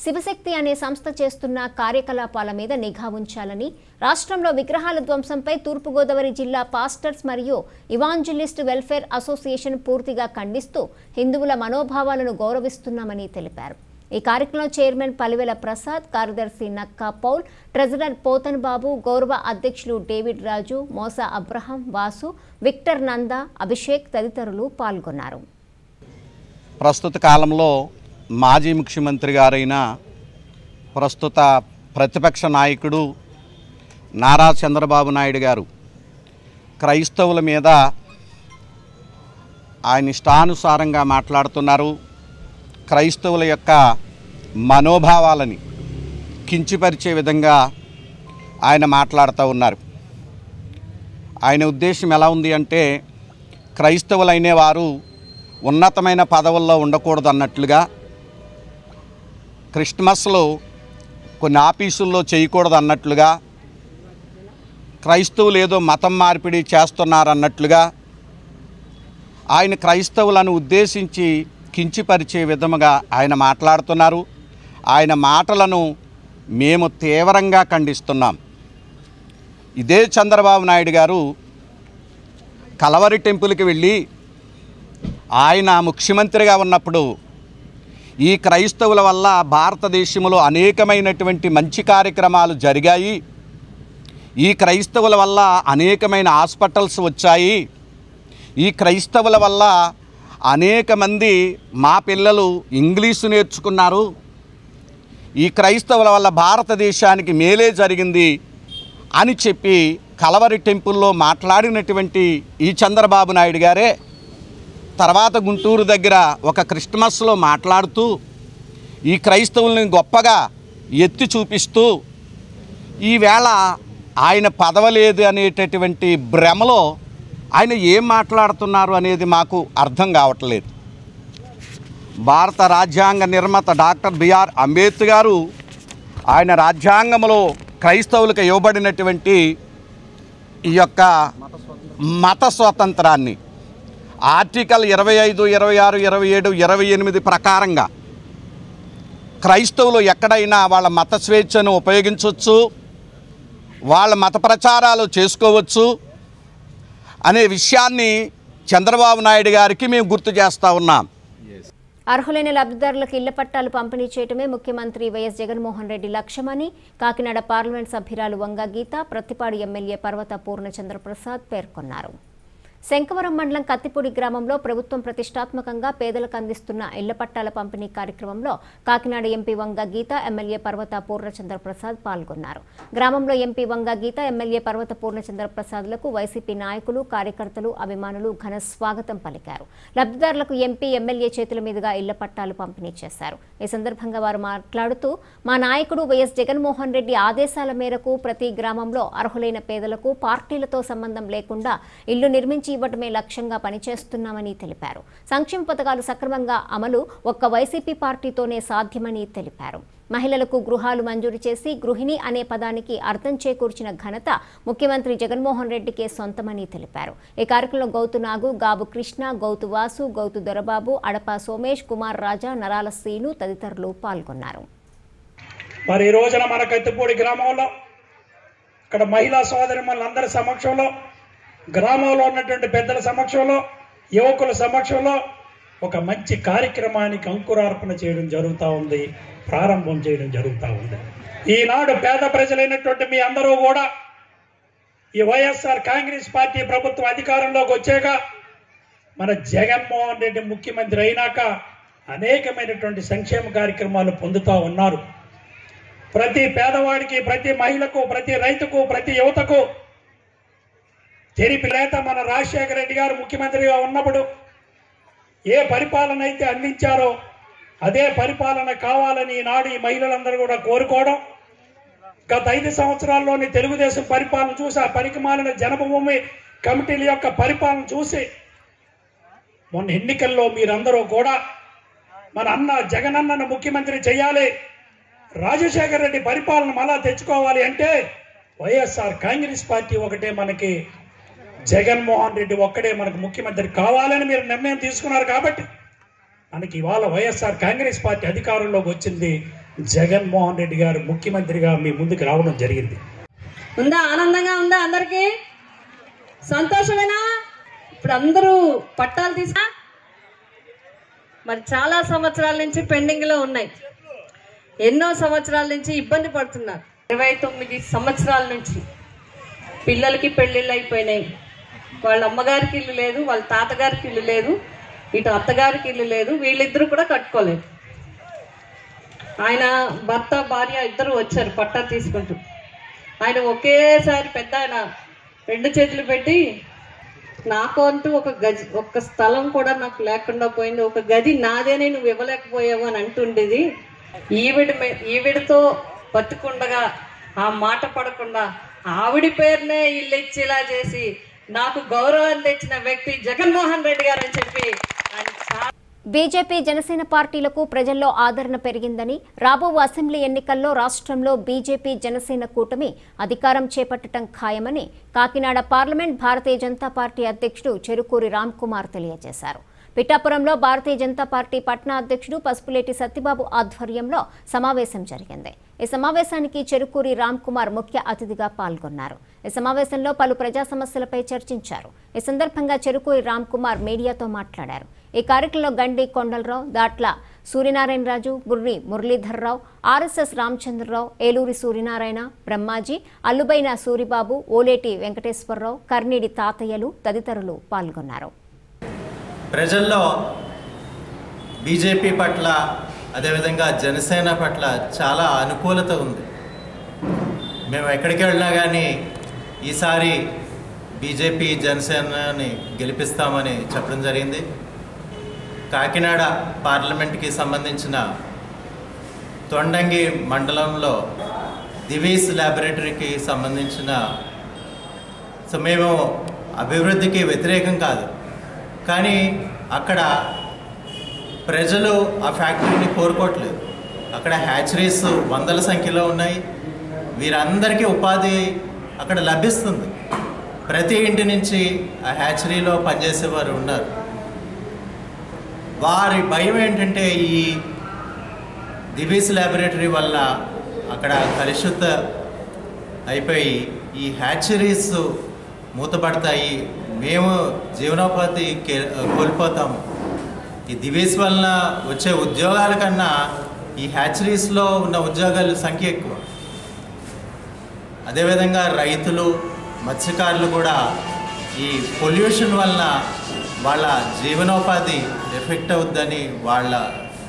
శివశక్తి అనే సంస్థ చేస్తున్న కార్యకలాపాల మీద నిఘా ఉంచాలని, రాష్ట్రంలో విగ్రహాల ధ్వంసంపై తూర్పుగోదావరి జిల్లా పాస్టర్స్ మరియు ఇవాంజలిస్ట్ వెల్ఫేర్ అసోసియేషన్ పూర్తిగా ఖండిస్తూ హిందువుల మనోభావాలను గౌరవిస్తున్నామని తెలిపారు. ఈ కార్యక్రమంలో చైర్మన్ పలివెల ప్రసాద్, కార్యదర్శి నక్కా పౌల్, ట్రెజరర్ పోతన్ బాబు, గౌరవ అధ్యక్షులు డేవిడ్ రాజు, మోసా అబ్రహం, వాసు, విక్టర్ నంద, అభిషేక్ తదితరులు పాల్గొన్నారు. ప్రస్తుత కాలంలో మాజీ ముఖ్యమంత్రి గారైన ప్రస్తుత ప్రతిపక్ష నాయకుడు నారా చంద్రబాబు నాయుడు గారు క్రైస్తవుల మీద ఆయన ఇష్టానుసారంగా మాట్లాడుతున్నారు. క్రైస్తవుల యొక్క మనోభావాలని కించపరిచే విధంగా ఆయన మాట్లాడుతూ ఉన్నారు. ఆయన ఉద్దేశం ఎలా ఉంది అంటే, క్రైస్తవులైన వారు ఉన్నతమైన పదవుల్లో ఉండకూడదు అన్నట్లుగా, క్రిస్మస్లో కొన్ని ఆఫీసుల్లో చేయకూడదు అన్నట్లుగా, క్రైస్తవులు ఏదో మతం మార్పిడి చేస్తున్నారన్నట్లుగా ఆయన క్రైస్తవులను ఉద్దేశించి కించపరిచే విధముగా ఆయన మాట్లాడుతున్నారు. ఆయన మాటలను మేము తీవ్రంగా ఖండిస్తున్నాం. ఇదే చంద్రబాబు నాయుడు గారు కలవరి టెంపుల్కి వెళ్ళి ఆయన ముఖ్యమంత్రిగా ఉన్నప్పుడు ఈ క్రైస్తవుల వల్ల భారతదేశంలో అనేకమైనటువంటి మంచి కార్యక్రమాలు జరిగాయి, ఈ క్రైస్తవుల వల్ల అనేకమైన హాస్పిటల్స్ వచ్చాయి, ఈ క్రైస్తవుల వల్ల అనేక మంది మా పిల్లలు ఇంగ్లీషు నేర్చుకున్నారు, ఈ క్రైస్తవుల వల్ల భారతదేశానికి మేలే జరిగింది అని చెప్పి కలవరి టెంపుల్లో మాట్లాడినటువంటి ఈ చంద్రబాబు నాయుడు గారే తర్వాత గుంటూరు దగ్గర ఒక క్రిస్మస్లో మాట్లాడుతూ ఈ క్రైస్తవుల్ని గొప్పగా ఎత్తి చూపిస్తూ ఈవేళ ఆయన పదవలేదు అనేటటువంటి భ్రమలో ఆయన ఏం మాట్లాడుతున్నారు అనేది మాకు అర్థం కావట్లేదు. భారత రాజ్యాంగ నిర్మాత డాక్టర్ బిఆర్ అంబేద్కర్ గారు ఆయన రాజ్యాంగంలో క్రైస్తవులకు ఇవ్వబడినటువంటి ఈ యొక్క మత స్వాతంత్రాన్ని ఆర్టికల్ 25, 26, 27, 28 ప్రకారంగా క్రైస్తవులు ఎక్కడైనా వాళ్ళ మత స్వేచ్ఛను ఉపయోగించవచ్చు, వాళ్ళ మత ప్రచారాలు చేసుకోవచ్చు అనే విషయాన్ని చంద్రబాబు నాయుడు గారికి మేము గుర్తు చేస్తూ ఉన్నాం. అర్హులైన లబ్ధిదారులకు ఇళ్ల పట్టాలు పంపిణీ చేయడమే ముఖ్యమంత్రి వైఎస్ జగన్మోహన్ రెడ్డి లక్ష్యమని కాకినాడ పార్లమెంట్ సభ్యురాలు వంగ గీత, ప్రత్తిపాడు ఎమ్మెల్యే పర్వత పూర్ణచంద్ర ప్రసాద్ పేర్కొన్నారు. శంకవరం మండలం కత్తిపూడి గ్రామంలో ప్రభుత్వం ప్రతిష్టాత్మకంగా పేదలకు అందిస్తున్న ఇళ్ల పట్టాల పంపిణీ కార్యక్రమంలో కాకినాడ ఎంపీ వంగ గీత, ఎమ్మెల్యే పర్వత పూర్ణచంద్ర ప్రసాద్ పాల్గొన్నారు. గ్రామంలో ఎంపీ వంగ గీత, ఎమ్మెల్యే పర్వత పూర్ణచంద్ర ప్రసాద్లకు వైసీపీ నాయకులు, కార్యకర్తలు, అభిమానులు ఘన స్వాగతం పలికారు. లబ్ధిదారులకు ఎంపీ, ఎమ్మెల్యే చేతుల మీదుగా ఇళ్ల పట్టాలు పంపిణీ చేశారు. ఈ సందర్భంగా వారు మాట్లాడుతూ, మా నాయకుడు వైఎస్ జగన్మోహన్ రెడ్డి ఆదేశాల మేరకు ప్రతి గ్రామంలో అర్హులైన పేదలకు పార్టీలతో సంబంధం లేకుండా ఇళ్లు నిర్మించి ఇవ్వడమే లక్ష్యంగా పనిచేస్తున్నామని తెలిపారు. సంక్షేమ పథకాలు సక్రమంగా అమలు ఒక్క వైసీపీ పార్టీతోనే సాధ్యమని తెలిపారు. మహిళలకు గృహాలు మంజూరు చేసి గృహిణి అనే పదానికి అర్థం చేకూర్చిన ఘనత ముఖ్యమంత్రి జగన్మోహన్ రెడ్డికే సొంతమని తెలిపారు. ఈ కార్యక్రమంలో గౌతు నాగు, గాబు కృష్ణ, గౌతు వాసు, గౌతు దొరబాబు, అడప సోమేష్, కుమార్ రాజా, నరాల శ్రీను తదితరులు పాల్గొన్నారు. మరి ఈ రోజున మన కత్తిపూడి గ్రామంలో ఇక్కడ మహిళా సోదరిమణులందరి సమక్షంలో, గ్రామంలో ఉన్నటువంటి పెద్దల సమక్షంలో, యువకుల సమక్షంలో ఒక మంచి కార్యక్రమానికి అంకురార్పణ చేయడం జరుగుతూ ఉంది, ప్రారంభం చేయడం జరుగుతూ ఉంది. ఈనాడు పేద ప్రజలైనటువంటి మీ అందరూ కూడా ఈ వైఎస్ఆర్ కాంగ్రెస్ పార్టీ ప్రభుత్వం అధికారంలోకి వచ్చాక, మన జగన్మోహన్ రెడ్డి ముఖ్యమంత్రి అయినాక అనేకమైనటువంటి సంక్షేమ కార్యక్రమాలు పొందుతూ ఉన్నారు. ప్రతి పేదవాడికి, ప్రతి మహిళకు, ప్రతి రైతుకు, ప్రతి యువతకు తెరిపి నేత మన రాజశేఖర రెడ్డి గారు ముఖ్యమంత్రిగా ఉన్నప్పుడు ఏ పరిపాలన అయితే అందించారో అదే పరిపాలన కావాలని ఈనాడు ఈ మహిళలందరూ కూడా కోరుకోవడం, గత 5 సంవత్సరాల్లోని తెలుగుదేశం పరిపాలన చూసి, ఆ పనికిమాలిన జనభూమి కమిటీల యొక్క పరిపాలన చూసి మొన్న ఎన్నికల్లో మీరందరూ కూడా మన అన్న జగనన్నను ముఖ్యమంత్రి చేయాలి, రాజశేఖర రెడ్డి పరిపాలన మళ్ళా తెచ్చుకోవాలి అంటే వైఎస్ఆర్ కాంగ్రెస్ పార్టీ ఒకటే మనకి, జగన్మోహన్ రెడ్డి ఒక్కడే మనకు ముఖ్యమంత్రి కావాలని మీరు నిర్ణయం తీసుకున్నారు. కాబట్టి మనకి ఇవాళ వైఎస్ఆర్ కాంగ్రెస్ పార్టీ అధికారంలోకి వచ్చింది, జగన్మోహన్ రెడ్డి గారు ముఖ్యమంత్రిగా మీ ముందుకు రావడం జరిగింది. ఉందా? ఆనందంగా ఉందా? అందరికీ సంతోషమేనా? ఇప్పుడు అందరూ పట్టాలు తీసుకున్నా మరి చాలా సంవత్సరాల నుంచి పెండింగ్ లో ఉన్నాయి. ఎన్నో సంవత్సరాల నుంచి ఇబ్బంది పడుతున్నారు. 29 సంవత్సరాల నుంచి పిల్లలకి పెళ్లిళ్ళు అయిపోయినాయి. వాళ్ళ అమ్మగారికి ఇల్లు లేదు, వాళ్ళ తాతగారికి ఇల్లు లేదు, ఇటు అత్తగారికి ఇల్లు లేదు, వీళ్ళిద్దరూ కూడా కట్టుకోలేదు. ఆయన భర్త భార్య ఇద్దరు వచ్చారు పట్టా తీసుకుంటూ. ఆయన ఒకేసారి పెద్ద ఆయన 2 చేతులు పెట్టి, నాకు అంటూ ఒక స్థలం కూడా నాకు లేకుండా పోయింది, ఒక గది నాదేనే నువ్వు ఇవ్వలేకపోయావు అని అంటుండేది. ఈవిడతో బతుకుండగా ఆ మాట పడకుండా ఆవిడి పేరునే ఇల్లు ఇచ్చేలా చేసి నాకు గౌరవం తెచ్చిన వ్యక్తి జగన్మోహన్ రెడ్డి గారు అని చెప్పి బీజేపీ, జనసేన పార్టీలకు ప్రజల్లో ఆదరణ పెరిగిందని, రాబో అసెంబ్లీ ఎన్నికల్లో రాష్ట్రంలో బీజేపీ, జనసేన కూటమి అధికారం చేపట్టడం ఖాయమని కాకినాడ పార్లమెంట్ భారతీయ జనతా పార్టీ అధ్యక్షుడు చెరుకూరి రామ్కుమార్ తెలియజేశారు. పిఠాపురంలో భారతీయ జనతా పార్టీ పట్నా అధ్యక్షుడు పసుపులేటి సత్యబాబు ఆధ్వర్యంలో సమావేశం జరిగింది. ఈ సమావేశానికి చెరుకూరి రామ్కుమార్ ముఖ్య అతిథిగా పాల్గొన్నారు. ఈ సమావేశంలో పలు ప్రజా సమస్యలపై చర్చించారు. ఈ సందర్భంగా చెరుకూరి రామ్కుమార్ మీడియాతో మాట్లాడారు. ఈ కార్యక్రమంలో గండి కొండలరావు, దాట్ల సూర్యనారాయణరాజు, బుర్రి మురళీధర్రావు, ఆర్ఎస్ఎస్ రామచంద్రరావు, ఏలూరి సూర్యనారాయణ, బ్రహ్మాజీ, అల్లుబైన సూరిబాబు, ఓలేటి వెంకటేశ్వరరావు, కర్నీడి తాతయ్యలు తదితరులు పాల్గొన్నారు. ప్రజల్లో బీజేపీ పట్ల, అదేవిధంగా జనసేన పట్ల చాలా అనుకూలత ఉంది. మేము ఎక్కడికి వెళ్ళినా కానీ ఈసారి బీజేపీ, జనసేనని గెలిపిస్తామని చెప్పడం జరిగింది. కాకినాడ పార్లమెంట్కి సంబంధించిన తొండంగి మండలంలో దివీస్ ల్యాబొరేటరీకి సంబంధించిన మేము అభివృద్ధికి వ్యతిరేకం కాదు, కానీ అక్కడ ప్రజలు ఆ ఫ్యాక్టరీని కోరుకోవట్లేదు. అక్కడ హ్యాచరీస్ వందల సంఖ్యలో ఉన్నాయి. వీరందరికీ ఉపాధి అక్కడ లభిస్తుంది. ప్రతి ఇంటి నుంచి ఆ హ్యాచరీలో పనిచేసేవారు ఉన్నారు. వారి భయం ఏంటంటే ఈ దివీస్ ల్యాబొరేటరీ వల్ల అక్కడ కలుషిత అయిపోయి ఈ హ్యాచరీస్ మూతపడతాయి, మేము జీవనోపాధి కోల్పోతాము. ఈ దివీస్ వలన వచ్చే ఉద్యోగాల కన్నా ఈ హ్యాచరీస్లో ఉన్న ఉద్యోగాల సంఖ్య ఎక్కువ. అదేవిధంగా రైతులు, మత్స్యకారులు కూడా ఈ పొల్యూషన్ వలన వాళ్ళ జీవనోపాధి ఎఫెక్ట్ అవుద్దని వాళ్ళ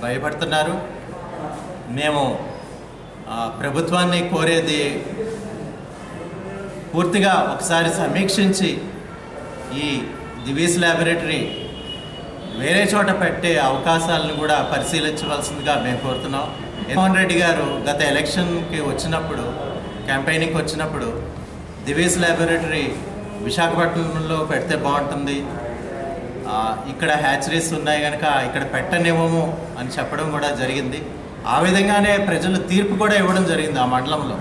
భయపడుతున్నారు. మేము ప్రభుత్వాన్ని కోరేది పూర్తిగా ఒకసారి సమీక్షించి ఈ దివీస్ ల్యాబొరేటరీ వేరే చోట పెట్టే అవకాశాలను కూడా పరిశీలించవలసిందిగా మేము కోరుతున్నాం. జగన్మోహన్ రెడ్డి గారు గత ఎలక్షన్కి వచ్చినప్పుడు, క్యాంపెయినింగ్కి వచ్చినప్పుడు దివీస్ ల్యాబొరేటరీ విశాఖపట్నంలో పెడితే బాగుంటుంది, ఇక్కడ హ్యాచరీస్ ఉన్నాయి కనుక ఇక్కడ పెట్టనేమో అని చెప్పడం కూడా జరిగింది. ఆ విధంగానే ప్రజలు తీర్పు కూడా ఇవ్వడం జరిగింది. ఆ మండలంలో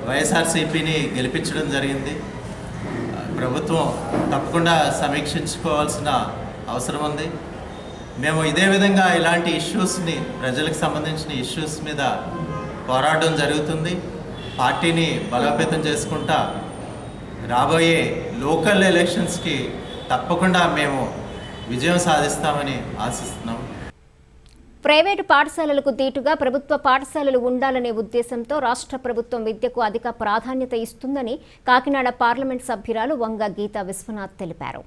వైఎస్ఆర్సీపీని గెలిపించడం జరిగింది. ప్రభుత్వం తప్పకుండా సమీక్షించుకోవాల్సిన అవసరం ఉంది. మేము ఇదే విధంగా ఇలాంటి ఇష్యూస్ని, ప్రజలకు సంబంధించిన ఇష్యూస్ మీద పోరాటం జరుగుతుంది. పార్టీని బలోపేతం చేసుకుంటా రాబోయే లోకల్ ఎలక్షన్స్కి తప్పకుండా మేము విజయం సాధిస్తామని ఆశిస్తున్నాం. ప్రైవేటు పాఠశాలలకు దీటుగా ప్రభుత్వ పాఠశాలలు ఉండాలనే ఉద్దేశంతో రాష్ట్ర ప్రభుత్వం విద్యకు అధిక ప్రాధాన్యత ఇస్తుందని కాకినాడ పార్లమెంట్ సభ్యురాలు వంగ గీతా విశ్వనాథ్ తెలిపారు.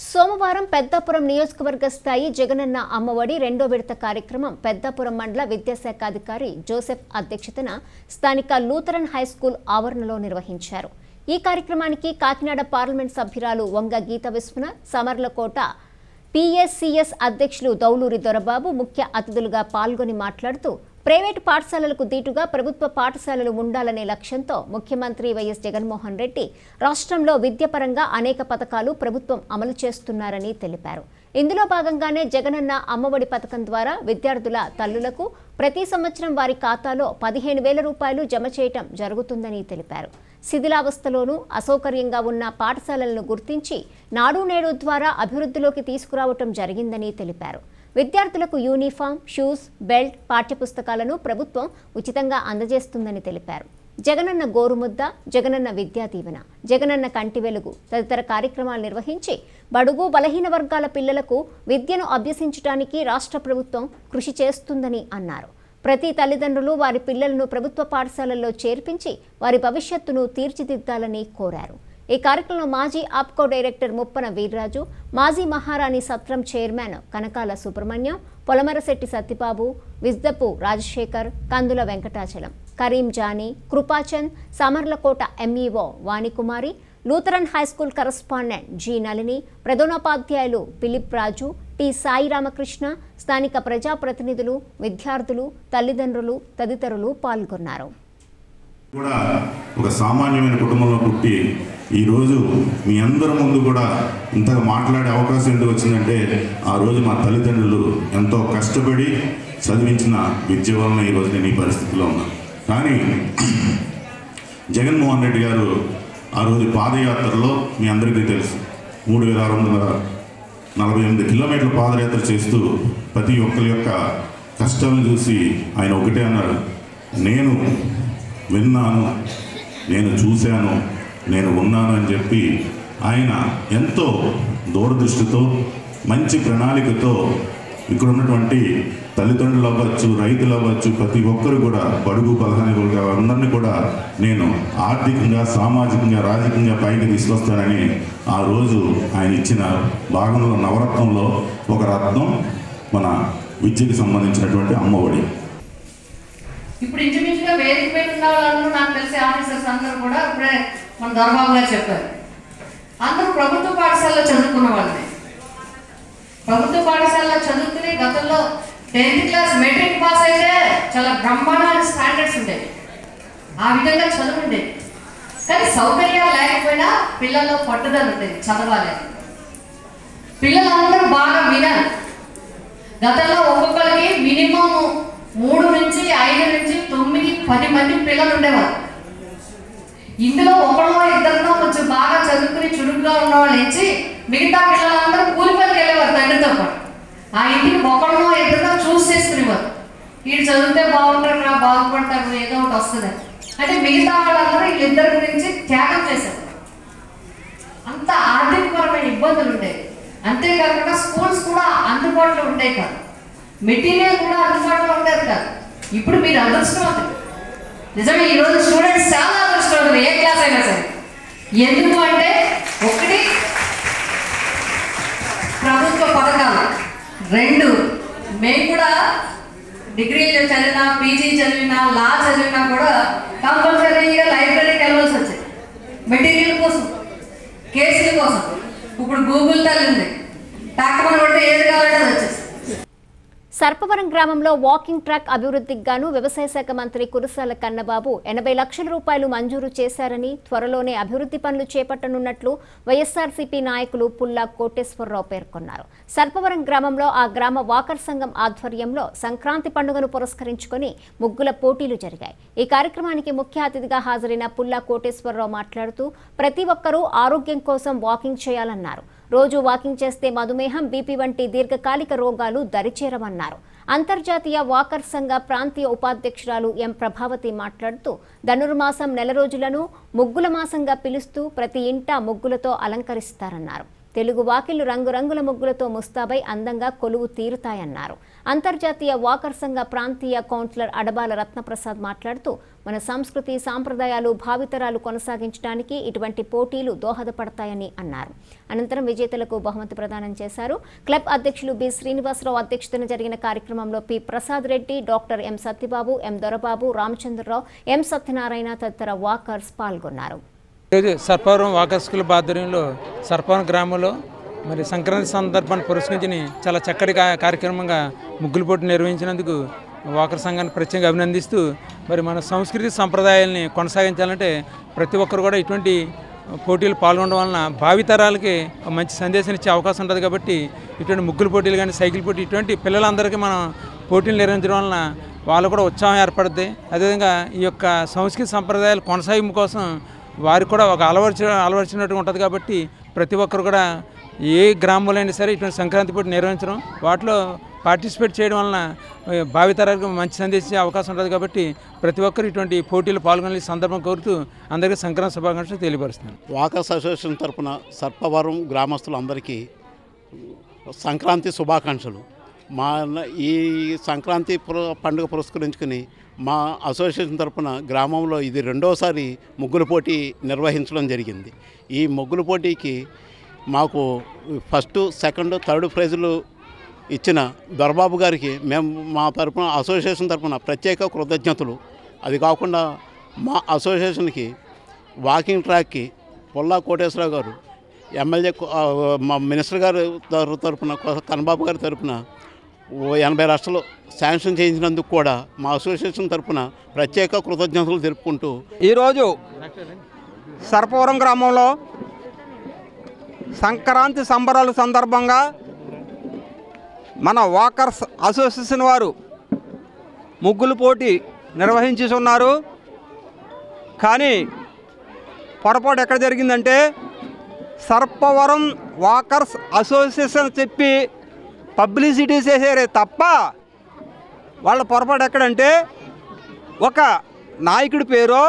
సోమవారం పెద్దాపురం నియోజకవర్గ స్థాయి జగనన్న అమ్మఒడి 2వ విడత కార్యక్రమం పెద్దాపురం మండల విద్యాశాఖ అధికారి జోసెఫ్ అధ్యక్షతన స్థానిక లూథరన్ హైస్కూల్ ఆవరణలో నిర్వహించారు. ఈ కార్యక్రమానికి కాకినాడ పార్లమెంట్ సభ్యురాలు వంగ గీతా విశ్వనాథ్, సమర్లకోట పిఎస్సిఎస్ అధ్యక్షులు దౌలూరి దొరబాబు ముఖ్య అతిథులుగా పాల్గొని మాట్లాడుతూ ప్రైవేటు పాఠశాలలకు దీటుగా ప్రభుత్వ పాఠశాలలు ఉండాలనే లక్ష్యంతో ముఖ్యమంత్రి వైఎస్ జగన్మోహన్ రెడ్డి రాష్ట్రంలో విద్యపరంగా అనేక పథకాలు ప్రభుత్వం అమలు చేస్తున్నారని తెలిపారు. ఇందులో భాగంగానే జగనన్న అమ్మఒడి పథకం ద్వారా విద్యార్థుల తల్లులకు ప్రతి సంవత్సరం వారి ఖాతాలో 15,000 రూపాయలు జమ చేయటం జరుగుతుందని తెలిపారు. శిథిలావస్థలోనూ అసౌకర్యంగా ఉన్న పాఠశాలలను గుర్తించి నాడు నేడు ద్వారా అభివృద్ధిలోకి తీసుకురావటం జరిగిందని తెలిపారు. విద్యార్థులకు యూనిఫామ్, షూస్, బెల్ట్, పాఠ్యపుస్తకాలను ప్రభుత్వం ఉచితంగా అందజేస్తుందని తెలిపారు. జగనన్న గోరుముద్ద, జగనన్న విద్యా దీవెన, జగనన్న కంటి వెలుగు తదితర కార్యక్రమాలు నిర్వహించి బడుగు బలహీన వర్గాల పిల్లలకు విద్యను అభ్యసించడానికి రాష్ట్ర ప్రభుత్వం కృషి చేస్తుందని అన్నారు. ప్రతి తల్లిదండ్రులు వారి పిల్లలను ప్రభుత్వ పాఠశాలల్లో చేర్పించి వారి భవిష్యత్తును తీర్చిదిద్దాలని కోరారు. ఈ కార్యక్రమంలో మాజీ ఆప్కో డైరెక్టర్ ముప్పన వీర్రాజు, మాజీ Maharani Satram chairman Kanakala Subrahmanyam, Polamarasetti Satyababu, Vijdapu Rajasekhar, Kandula Venkatachalam, Karim Johnny, Krupachand, Samarlakota MEO Vanikumari, Lutheran high school correspondent G Nalini, ప్రధానోపాధ్యాయులు పిలిప్ రాజు, టి సాయి రామకృష్ణ, స్థానిక ప్రజాప్రతినిధులు, విద్యార్థులు, తల్లిదండ్రులు తదితరులు పాల్గొన్నారు. కూడా ఒక సామాన్యమైన కుటుంబంలో పుట్టి ఈరోజు మీ అందరి ముందు కూడా ఇంతగా మాట్లాడే అవకాశం ఎందుకు వచ్చిందంటే ఆ రోజు మా తల్లిదండ్రులు ఎంతో కష్టపడి చదివించిన విద్య వలన ఈరోజు నేను ఈ పరిస్థితిలో ఉన్నాను. కానీ జగన్మోహన్ రెడ్డి గారు ఆ రోజు పాదయాత్రలో మీ అందరికీ తెలుసు 3,648 కిలోమీటర్ల పాదయాత్ర చేస్తూ ప్రతి ఒక్కరి యొక్క కష్టాలను చూసి ఆయన ఒకటే అన్నారు, నేను విన్నాను, నేను చూశాను, నేను ఉన్నాను అని చెప్పి ఆయన ఎంతో దూరదృష్టితో మంచి ప్రణాళికతో ఇక్కడ ఉన్నటువంటి తల్లిదండ్రులు అవ్వచ్చు, రైతులు అవ్వచ్చు, ప్రతి ఒక్కరు కూడా బడుగు బలహీనులుగా అందరినీ కూడా నేను ఆర్థికంగా, సామాజికంగా, రాజకీయంగా పైకి తీసుకొస్తానని ఆ రోజు ఆయన ఇచ్చిన భాగంలో నవరత్నంలో ఒక రత్నం మన విద్యకు సంబంధించినటువంటి అమ్మఒడి. ఇప్పుడు ఇంచుమించుగా వేదిక మీద ఉన్న వాళ్ళందరూ నాకు తెలిసి ఆఫీసర్స్ అందరూ కూడా ఇప్పుడే మన దొరబాబు గారు చెప్పారు, అందరూ ప్రభుత్వ పాఠశాలలో చదువుకున్న వాళ్ళే. ప్రభుత్వ పాఠశాలలో చదువుకుని గతంలో 10th క్లాస్ మెట్రిక్ పాస్ అయితే చాలా బ్రహ్మాండమైన స్టాండర్డ్స్ ఉండేవి, ఆ విధంగా చదువు ఉండేది. కానీ సౌకర్యాలు లేకపోయినా పిల్లల్లో పట్టుదల ఉండేది, చదవాలి. పిల్లలందరూ బాగా వినాలి. గతంలో ఒక్కొక్కరికి మినిమం 3 నుంచి 5 నుంచి 9, 10 మంది పిల్లలు ఉండేవారు. ఇందులో ఒకళ్ళో ఇద్దరిలో కొంచెం బాగా చదువుకుని చురుగ్గా ఉన్న వాళ్ళు ఇచ్చి మిగతా పిల్లలందరూ కూలి పనికి వెళ్ళేవారు తండ్రితో పాటు. ఆ ఇంటికి ఒకళ్ళో ఇద్దరిలో చూస్ చేసుకునేవారు, వీడు చదివితే బాగుంటారు, బాగుపడతారు, ఏదో ఒకటి వస్తుంది అంటే మిగతా వాళ్ళందరూ వీళ్ళిద్దరి గురించి త్యాగం చేశారు. అంత ఆర్థికపరమైన ఇబ్బందులు ఉండేవి. అంతేకాకుండా స్కూల్స్ కూడా అందుబాటులో ఉండేవి కాదు, మెటీరియల్ కూడా అందుబాటులో ఉండేది కాదు. ఇప్పుడు మీరు అదృష్టవంతులు, నిజమే. ఈరోజు స్టూడెంట్స్ చాలా అదృష్టవంతులు, ఏ క్లాస్ అయినా సరే. ఎందుకు అంటే ఒకటి ప్రభుత్వ పథకాలు, 2 మేము కూడా డిగ్రీలు చదివినా, పీజీ చదివినా, లా చదివినా కూడా కంపల్సరీగా లైబ్రరీకి వెళ్ళవలసి వచ్చేది మెటీరియల్ కోసం, కేసుల కోసం. ఇప్పుడు గూగుల్ తల్లి ఉంది, టాక్మని కొడితే ఏది కావాలంటే అది వచ్చేసి. సర్పవరం గ్రామంలో వాకింగ్ ట్రాక్ అభివృద్ధికి గాను వ్యవసాయ శాఖ మంత్రి కురసాల కన్నబాబు 80 లక్షల రూపాయలు మంజూరు చేశారని, త్వరలోనే అభివృద్ధి పనులు చేపట్టనున్నట్లు వైఎస్ఆర్సీపీ నాయకులు పుల్లా కోటేశ్వరరావు పేర్కొన్నారు. సర్పవరం గ్రామంలో ఆ గ్రామ వాకర్ సంఘం ఆధ్వర్యంలో సంక్రాంతి పండుగను పురస్కరించుకొని ముగ్గుల పోటీలు జరిగాయి. ఈ కార్యక్రమానికి ముఖ్య అతిథిగా హాజరైన పుల్లా కోటేశ్వరరావు మాట్లాడుతూ ప్రతి ఒక్కరూ ఆరోగ్యం కోసం వాకింగ్ చేయాలన్నారు. రోజు వాకింగ్ చేస్తే మధుమేహం, బీపీ వంటి దీర్ఘకాలిక రోగాలు దరిచేరవన్నారు. అంతర్జాతీయ వాకర్ సంఘ ప్రాంతీయ ఉపాధ్యక్షురాలు ఎం ప్రభావతి మాట్లాడుతూ ధనుర్మాసం నెల రోజులను ముగ్గుల మాసంగా పిలుస్తూ ప్రతి ఇంట ముగ్గులతో అలంకరిస్తారన్నారు. తెలుగు వాకిళ్లు రంగురంగుల ముగ్గులతో ముస్తాబై అందంగా కొలువు తీరుతాయన్నారు. అంతర్జాతీయ వాకర్ సంఘ ప్రాంతీయ కౌన్సిలర్ అడబాల రత్నప్రసాద్ మాట్లాడుతూ మన సంస్కృతి సాంప్రదాయాలు భావితరాలు కొనసాగించడానికి ఇటువంటి పోటీలు దోహదపడతాయని అన్నారు. అనంతరం విజేతలకు బహుమతి ప్రదానం చేశారు. క్లబ్ అధ్యక్షులు బి శ్రీనివాసరావు అధ్యక్షతన జరిగిన కార్యక్రమంలో P Prasad Reddy, doctor M Satyababu, M Dorababu, Ramachandrarao, M Satyanarayana తదితర వాకర్స్ పాల్గొన్నారు. సర్పవరం వాకర్స్ క్లబ్ ఆధ్వర్యంలో సర్పవరం గ్రామంలో మరి సంక్రాంతి సందర్భాన్ని పురస్కరించుని చాలా చక్కటి కార్యక్రమంగా ముగ్గుల పోటీ నిర్వహించినందుకు వాకర్ సంఘాన్ని ప్రత్యేకంగా అభినందిస్తూ మరి మన సంస్కృతి సంప్రదాయాల్ని కొనసాగించాలంటే ప్రతి ఒక్కరు కూడా ఇటువంటి పోటీలు పాల్గొనడం వలన భావితరాలకి మంచి సందేశాన్ని ఇచ్చే అవకాశం ఉంటుంది. కాబట్టి ఇటువంటి ముగ్గుల పోటీలు కానీ సైకిల్ పోటీ ఇటువంటి పిల్లలందరికీ మనం పోటీలు నిర్వహించడం వలన వాళ్ళు కూడా ఉత్సాహం ఏర్పడుతుంది. అదేవిధంగా ఈ యొక్క సంస్కృతి సంప్రదాయాల కొనసాగింపు కోసం వారికి కూడా ఒక అలవర్చినట్టుగా ఉంటుంది. కాబట్టి ప్రతి ఒక్కరు కూడా ఏ గ్రామంలో అయినా సరే ఇటువంటి సంక్రాంతి పోటీ నిర్వహించడం, వాటిలో పార్టిసిపేట్ చేయడం వలన భావితరాలకు మంచి సందేశించే అవకాశం ఉంటుంది. కాబట్టి ప్రతి ఒక్కరు ఇటువంటి పోటీలు పాల్గొనే సందర్భం కోరుతూ అందరికీ సంక్రాంతి శుభాకాంక్షలు తెలియపరుస్తున్నాను. వాకర్స్ అసోసియేషన్ తరఫున సర్పవరం గ్రామస్తులందరికీ సంక్రాంతి శుభాకాంక్షలు. మా ఈ సంక్రాంతి పండుగ పురస్కరించుకుని మా అసోసియేషన్ తరఫున గ్రామంలో ఇది రెండోసారి ముగ్గుల పోటీ నిర్వహించడం జరిగింది. ఈ ముగ్గుల పోటీకి మాకు ఫస్ట్, సెకండ్, థర్డ్ ప్రైజులు ఇచ్చిన దొరబాబు గారికి మేము మా తరఫున అసోసియేషన్ తరఫున ప్రత్యేక కృతజ్ఞతలు. అది కాకుండా మా అసోసియేషన్కి వాకింగ్ ట్రాక్కి పుల్లా కోటేశ్వరరావు గారు, ఎమ్మెల్యే మా మినిస్టర్ గారు తరఫున కన్నబాబు గారి తరఫున 80 లక్షలు శాంక్షన్ చేయించినందుకు కూడా మా అసోసియేషన్ తరఫున ప్రత్యేక కృతజ్ఞతలు తెలుపుకుంటూ ఈరోజు సర్పవరం గ్రామంలో సంక్రాంతి సంబరాల సందర్భంగా మన వాకర్స్ అసోసియేషన్ వారు ముగ్గుల పోటీ నిర్వహించి ఉన్నారు. కానీ పొరపాటు ఎక్కడ జరిగిందంటే సర్పవరం వాకర్స్ అసోసియేషన్ చెప్పి పబ్లిసిటీ చేసేరే తప్ప వాళ్ళ పొరపాటు ఎక్కడంటే ఒక నాయకుడి పేరో,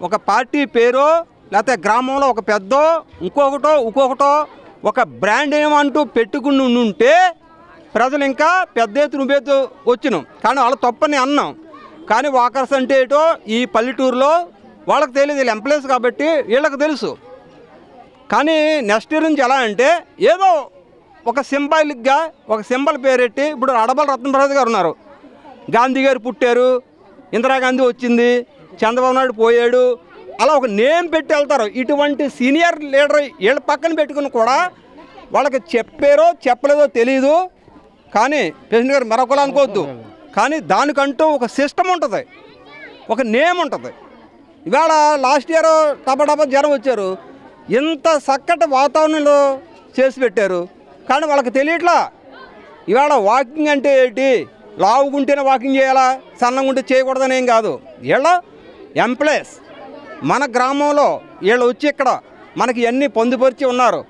ఒక పార్టీ పేరో, లేకపోతే గ్రామంలో ఒక పెద్దో ఇంకొకటో ఒక బ్రాండ్ ఏమంటూ పెట్టుకుని ఉంటే ప్రజలు ఇంకా పెద్ద ఎత్తున ఉపేత్తు వచ్చినాం. కానీ వాళ్ళ తప్పని అన్నాం. కానీ వాకర్స్ అంటే ఏటో ఈ పల్లెటూరులో వాళ్ళకి తెలియదు, వీళ్ళు ఎంప్లాయీస్ కాబట్టి వీళ్ళకి తెలుసు. కానీ నెక్స్ట్ ఇయర్ నుంచి ఎలా అంటే ఏదో ఒక సింబాలిక్గా ఒక సింబల్ పేరెట్టి, ఇప్పుడు అడబాల రత్నప్రసాద్ గారు ఉన్నారు, గాంధీ గారు పుట్టారు, ఇందిరాగాంధీ వచ్చింది, చంద్రబాబు నాయుడు పోయాడు, అలా ఒక నేమ్ పెట్టి వెళ్తారు. ఇటువంటి సీనియర్ లీడర్ వీళ్ళ పక్కన పెట్టుకుని కూడా వాళ్ళకి చెప్పారో చెప్పలేదో తెలియదు. కానీ ప్రెసిడెంట్ గారు మరొకలా అనుకోవద్దు, కానీ దానికంటూ ఒక సిస్టమ్ ఉంటుంది, ఒక నేమ్ ఉంటుంది. ఇవాళ లాస్ట్ ఇయర్ టపా జ్వరం వచ్చారు, ఇంత చక్కటి వాతావరణంలో చేసి పెట్టారు. కానీ వాళ్ళకి తెలియట్లా ఇవాళ వాకింగ్ అంటే ఏంటి, లావుగుంటేనే వాకింగ్ చేయాలా, సన్నంగా ఉంటే చేయకూడదని ఏం కాదు. వీళ్ళ ఎంప్లాయీస్ మన గ్రామంలో వీళ్ళు వచ్చి ఇక్కడ మనకి అన్నీ పొందుపరిచి ఉన్నారు.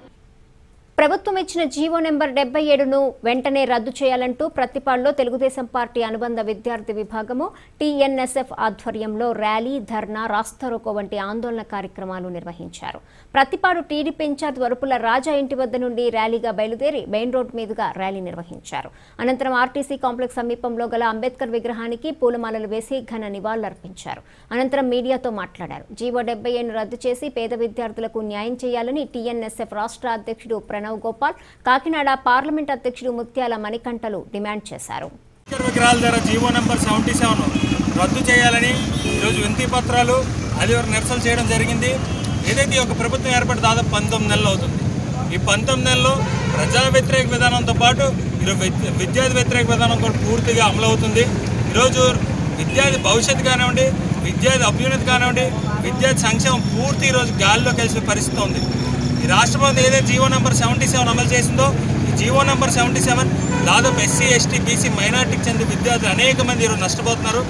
ప్రభుత్వం ఇచ్చిన జీవో నెంబర్ 77ను వెంటనే రద్దు చేయాలంటూ ప్రతిపాడులో తెలుగుదేశం పార్టీ అనుబంధ విద్యార్థి విభాగము టీఎన్ఎస్ఎఫ్ ఆధ్వర్యంలో ర్యాలీ, ధర్నా, రాస్తారోకో వంటి ఆందోళన కార్యక్రమాలు నిర్వహించారు. ప్రతిపాడు టీడీపీ ఇన్ఛార్జ్ వరుపుల రాజా ఇంటి వద్ద నుండి ర్యాలీగా బయలుదేరి మెయిన్ రోడ్ మీదుగా ర్యాలీ నిర్వహించారు. అనంతరం ఆర్టీసీ కాంప్లెక్స్ సమీపంలో గల అంబేద్కర్ విగ్రహానికి పూలమాలలు వేసి ఘన నివాళులర్పించారు. అనంతరం మీడియాతో మాట్లాడారు. జీవో 77ను రద్దు చేసి పేద విద్యార్థులకు న్యాయం చేయాలని టీఎన్ఎస్ఎఫ్ రాష్ట్ర అధ్యక్షుడు ప్రణవ్ గోపాల్, కాకినాడ పార్లమెంట్ అధ్యక్షుడు ముత్యాల మణికంఠలు డిమాండ్ చేశారు. విగ్రహాల ధర జీవో నెంబర్ 77 రద్దు చేయాలని ఈరోజు వినతి పత్రాలు అది నిరసన చేయడం జరిగింది. ఏదైతే ఒక ప్రభుత్వం ఏర్పడి దాదాపు 19 నెలలు అవుతుంది. ఈ 19 నెలల్లో ప్రజా వ్యతిరేక విధానంతో పాటు ఈరోజు విద్యార్థి వ్యతిరేక విధానం కూడా పూర్తిగా అమలవుతుంది. ఈరోజు విద్యార్థి భవిష్యత్తు కానివ్వండి, విద్యార్థి అభ్యున్నతి కానివ్వండి, విద్యార్థి సంక్షేమం పూర్తి ఈరోజు గాలిలో కలిసే పరిస్థితి ఉంది. ఈ రాష్ట్ర ప్రభుత్వం ఏదైతే జీవో నెంబర్ 77 అమలు చేసిందో ఈ జీవో నెంబర్ 77 దాదాపు ఎస్సీ, ఎస్టీ, బీసీ, మైనార్టీకి చెందిన విద్యార్థులు అనేక మంది ఈరోజు నష్టపోతున్నారు.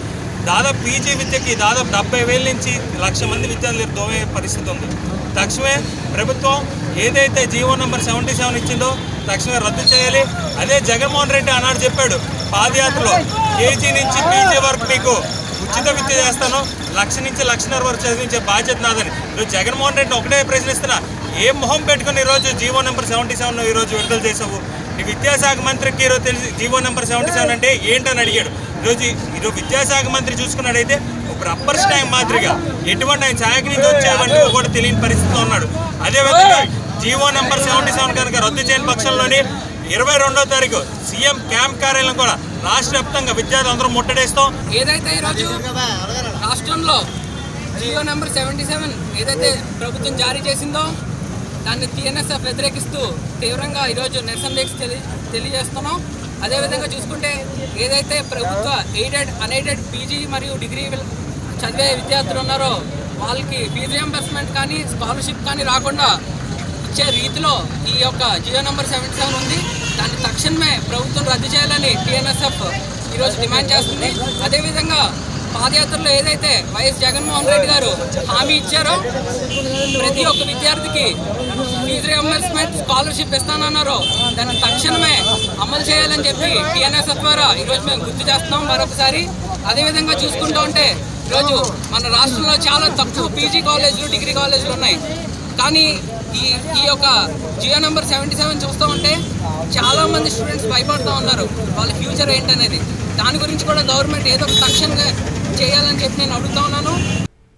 దాదాపు పీజీ విద్యకి దాదాపు 70,000 నుంచి 1,00,000 మంది విద్యార్థులు దోమే పరిస్థితి ఉంది. తక్షణమే ప్రభుత్వం ఏదైతే జీవో నెంబర్ 77 ఇచ్చిందో తక్షణమే రద్దు చేయాలి. అదే జగన్మోహన్ రెడ్డి ఆనాడు చెప్పాడు పాదయాత్రలో, కేజీ నుంచి పీజీ వరకు మీకు ఉచిత విద్య చేస్తాను, 1,00,000 నుంచి 1,50,000 వరకు చదివించే బాధ్యత నాదని. ఈరోజు జగన్మోహన్ రెడ్డి ఒకటే ప్రశ్నిస్తున్నా, ఏ మొహం పెట్టుకుని ఈరోజు జీవో నెంబర్ 77 ఈరోజు విడుదల చేసావు? నీ విద్యాశాఖ మంత్రికి ఈరోజు తెలిసి జీవో నెంబర్ 77 అంటే ఏంటని అడిగాడు. ఈరోజు విద్యాశాఖ మంత్రి చూసుకున్నాడైతే ఒక రబ్బర్ స్టాంప్ మాదిరిగా ఎటువంటి ఆయన శాఖ నుంచి వచ్చేవంటి కూడా తెలియని పరిస్థితిలో ఉన్నాడు. అదేవిధంగా జీవో నెంబర్ 77 కనుక రద్దు చేయని పక్షంలోని 22వ తారీఖు సీఎం క్యాంప్ కార్యాలయం కూడా రాష్ట్ర వ్యాప్తంగా విద్యార్థులు అందరూ ముట్టడేస్తాం. ఏదైతే ఈరోజు రాష్ట్రంలో జియో నెంబర్ 77 ఏదైతే ప్రభుత్వం జారీ చేసిందో దాన్ని టీఎన్ఎస్ఎఫ్ వ్యతిరేకిస్తూ తీవ్రంగా ఈరోజు నిరసన దీక్ష తెలియజేస్తున్నాం. అదేవిధంగా చూసుకుంటే ఏదైతే ప్రభుత్వ ఎయిడెడ్, అన్ఎయిడెడ్ పీజీ మరియు డిగ్రీ చదివే విద్యార్థులు ఉన్నారో వాళ్ళకి ఫీజు రియంబర్స్మెంట్ కానీ స్కాలర్షిప్ కానీ రాకుండా ఇచ్చే రీతిలో ఈ యొక్క జియో నెంబర్ 77 ఉంది. దాన్ని తక్షణమే ప్రభుత్వం రద్దు చేయాలని టీఎన్ఎస్ఎఫ్ ఈరోజు డిమాండ్ చేస్తుంది. అదేవిధంగా పాదయాత్రలో ఏదైతే వైఎస్ జగన్మోహన్ రెడ్డి గారు హామీ ఇచ్చారో ప్రతి ఒక్క విద్యార్థికి ఫీజు రియంబర్స్మెంట్ స్కాలర్షిప్ ఇస్తానన్నారో దాన్ని తక్షణమే అమలు చేయాలని చెప్పి టీఎన్ఎస్ఎఫ్ ద్వారా ఈరోజు మేము గుర్తు చేస్తున్నాం మరొకసారి. అదేవిధంగా చూసుకుంటూ ఉంటే ఈరోజు మన రాష్ట్రంలో చాలా తక్కువ పీజీ కాలేజీలు, డిగ్రీ కాలేజీలు ఉన్నాయి. కానీ ఈ యొక్క జియో నెంబర్ 77 చూస్తూ ఉంటే చాలామంది స్టూడెంట్స్ భయపడుతూ ఉన్నారు వాళ్ళ ఫ్యూచర్ ఏంటనేది. దాని గురించి కూడా గవర్నమెంట్ ఏదో ఒక తక్షణంగా చేయాలని చెప్పి నేను అడుగుతా ఉన్నాను.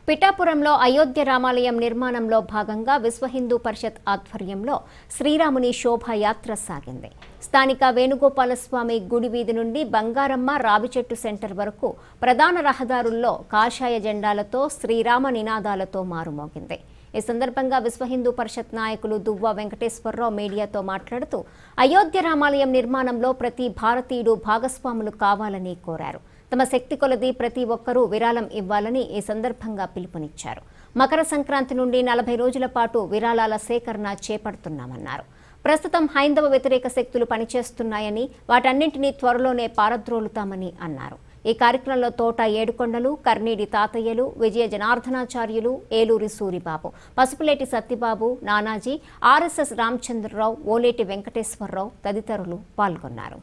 పిఠాపురంలో అయోధ్య రామాలయం నిర్మాణంలో భాగంగా విశ్వ హిందూ పరిషత్ ఆధ్వర్యంలో శ్రీరాముని శోభాయాత్ర సాగింది. స్థానిక వేణుగోపాలస్వామి గుడి వీధి నుండి బంగారమ్మ రావిచెట్టు సెంటర్ వరకు ప్రధాన రహదారుల్లో కాషాయ జెండాలతో శ్రీరామ నినాదాలతో మారుమోగింది. ఈ సందర్భంగా విశ్వ హిందూ పరిషత్ నాయకులు దువ్వ వెంకటేశ్వరరావు మీడియాతో మాట్లాడుతూ అయోధ్య రామాలయం నిర్మాణంలో ప్రతి భారతీయుడు భాగస్వాములు కావాలని కోరారు. తమ శక్తి కొలది ప్రతి ఒక్కరూ విరాళం ఇవ్వాలని ఈ సందర్భంగా పిలుపునిచ్చారు. మకర సంక్రాంతి నుండి 40 రోజుల పాటు విరాళాల సేకరణ చేపడుతున్నామన్నారు. ప్రస్తుతం హైందవ వ్యతిరేక శక్తులు పనిచేస్తున్నాయని వాటన్నింటినీ త్వరలోనే పారద్రోలుతామని అన్నారు. ఈ కార్యక్రమంలో తోట ఏడుకొండలు, కర్నీడి తాతయ్యలు, విజయ జనార్దనాచార్యులు, ఏలూరి సూరిబాబు, పసుపులేటి సత్యబాబు, నానాజీ, ఆర్ఎస్ఎస్ రామచంద్రరావు, ఓలేటి వెంకటేశ్వరరావు తదితరులు పాల్గొన్నారు.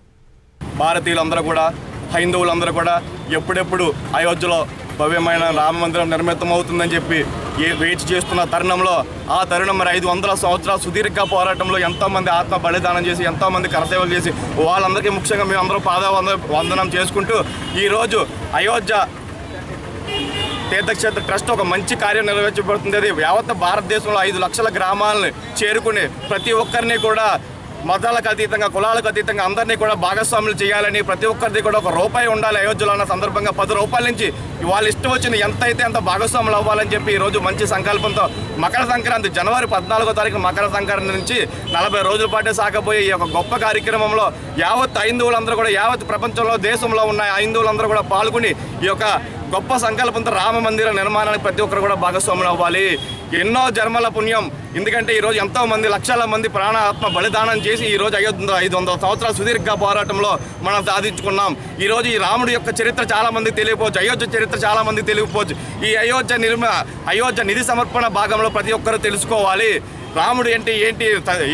భారతీయులందరూ కూడా, హైందవులందరూ కూడా ఎప్పుడెప్పుడు అయోధ్యలో భవ్యమైన రామ మందిరం నిర్మితమవుతుందని చెప్పి వెయిట్ చేస్తున్న తరుణంలో ఆ తరుణం మరి 500 సంవత్సరాల సుదీర్ఘ పోరాటంలో ఎంతోమంది ఆత్మ బలిదానం చేసి ఎంతోమంది కరసేవలు చేసి వాళ్ళందరికీ ముఖ్యంగా మేమందరూ వందనం చేసుకుంటూ ఈరోజు అయోధ్య తీర్థక్షేత్ర ట్రస్ట్ ఒక మంచి కార్యం నెరవేర్చబడుతుంది. అది యావత్ భారతదేశంలో 5 లక్షల గ్రామాలను చేరుకుని ప్రతి ఒక్కరిని కూడా మతాలకు అతీతంగా, కులాలకు అతీతంగా అందరినీ కూడా భాగస్వాములు చేయాలని, ప్రతి ఒక్కరిది కూడా ₹1 ఉండాలి అయోధ్యలో అన్న సందర్భంగా ₹10 నుంచి వాళ్ళు ఇష్టం వచ్చిన ఎంత అయితే అంత భాగస్వాములు అవ్వాలని చెప్పి ఈరోజు మంచి సంకల్పంతో మకర సంక్రాంతి జనవరి 14వ తారీఖు మకర సంక్రాంతి నుంచి 40 రోజుల పాటే సాగబోయే ఈ యొక్క గొప్ప కార్యక్రమంలో యావత్ హైందువులందరూ కూడా, యావత్ ప్రపంచంలో దేశంలో ఉన్న హైందువులందరూ కూడా పాల్గొని ఈ యొక్క గొప్ప సంకల్పంతో రామ మందిర నిర్మాణానికి ప్రతి ఒక్కరు కూడా భాగస్వాములు అవ్వాలి. ఎన్నో జన్మల పుణ్యం. ఎందుకంటే ఈరోజు ఎంతోమంది లక్షల మంది ప్రాణాత్మ బలిదానం చేసి ఈరోజు 500 సంవత్సరాల సుదీర్ఘ పోరాటంలో మనం సాధించుకున్నాం. ఈరోజు ఈ రాముడి యొక్క చరిత్ర చాలామందికి తెలియకపోవచ్చు, అయోధ్య చరిత్ర చాలామందికి తెలియకపోవచ్చు. ఈ అయోధ్య నిధి సమర్పణ భాగంలో ప్రతి ఒక్కరూ తెలుసుకోవాలి. రాముడు అంటే ఏంటి,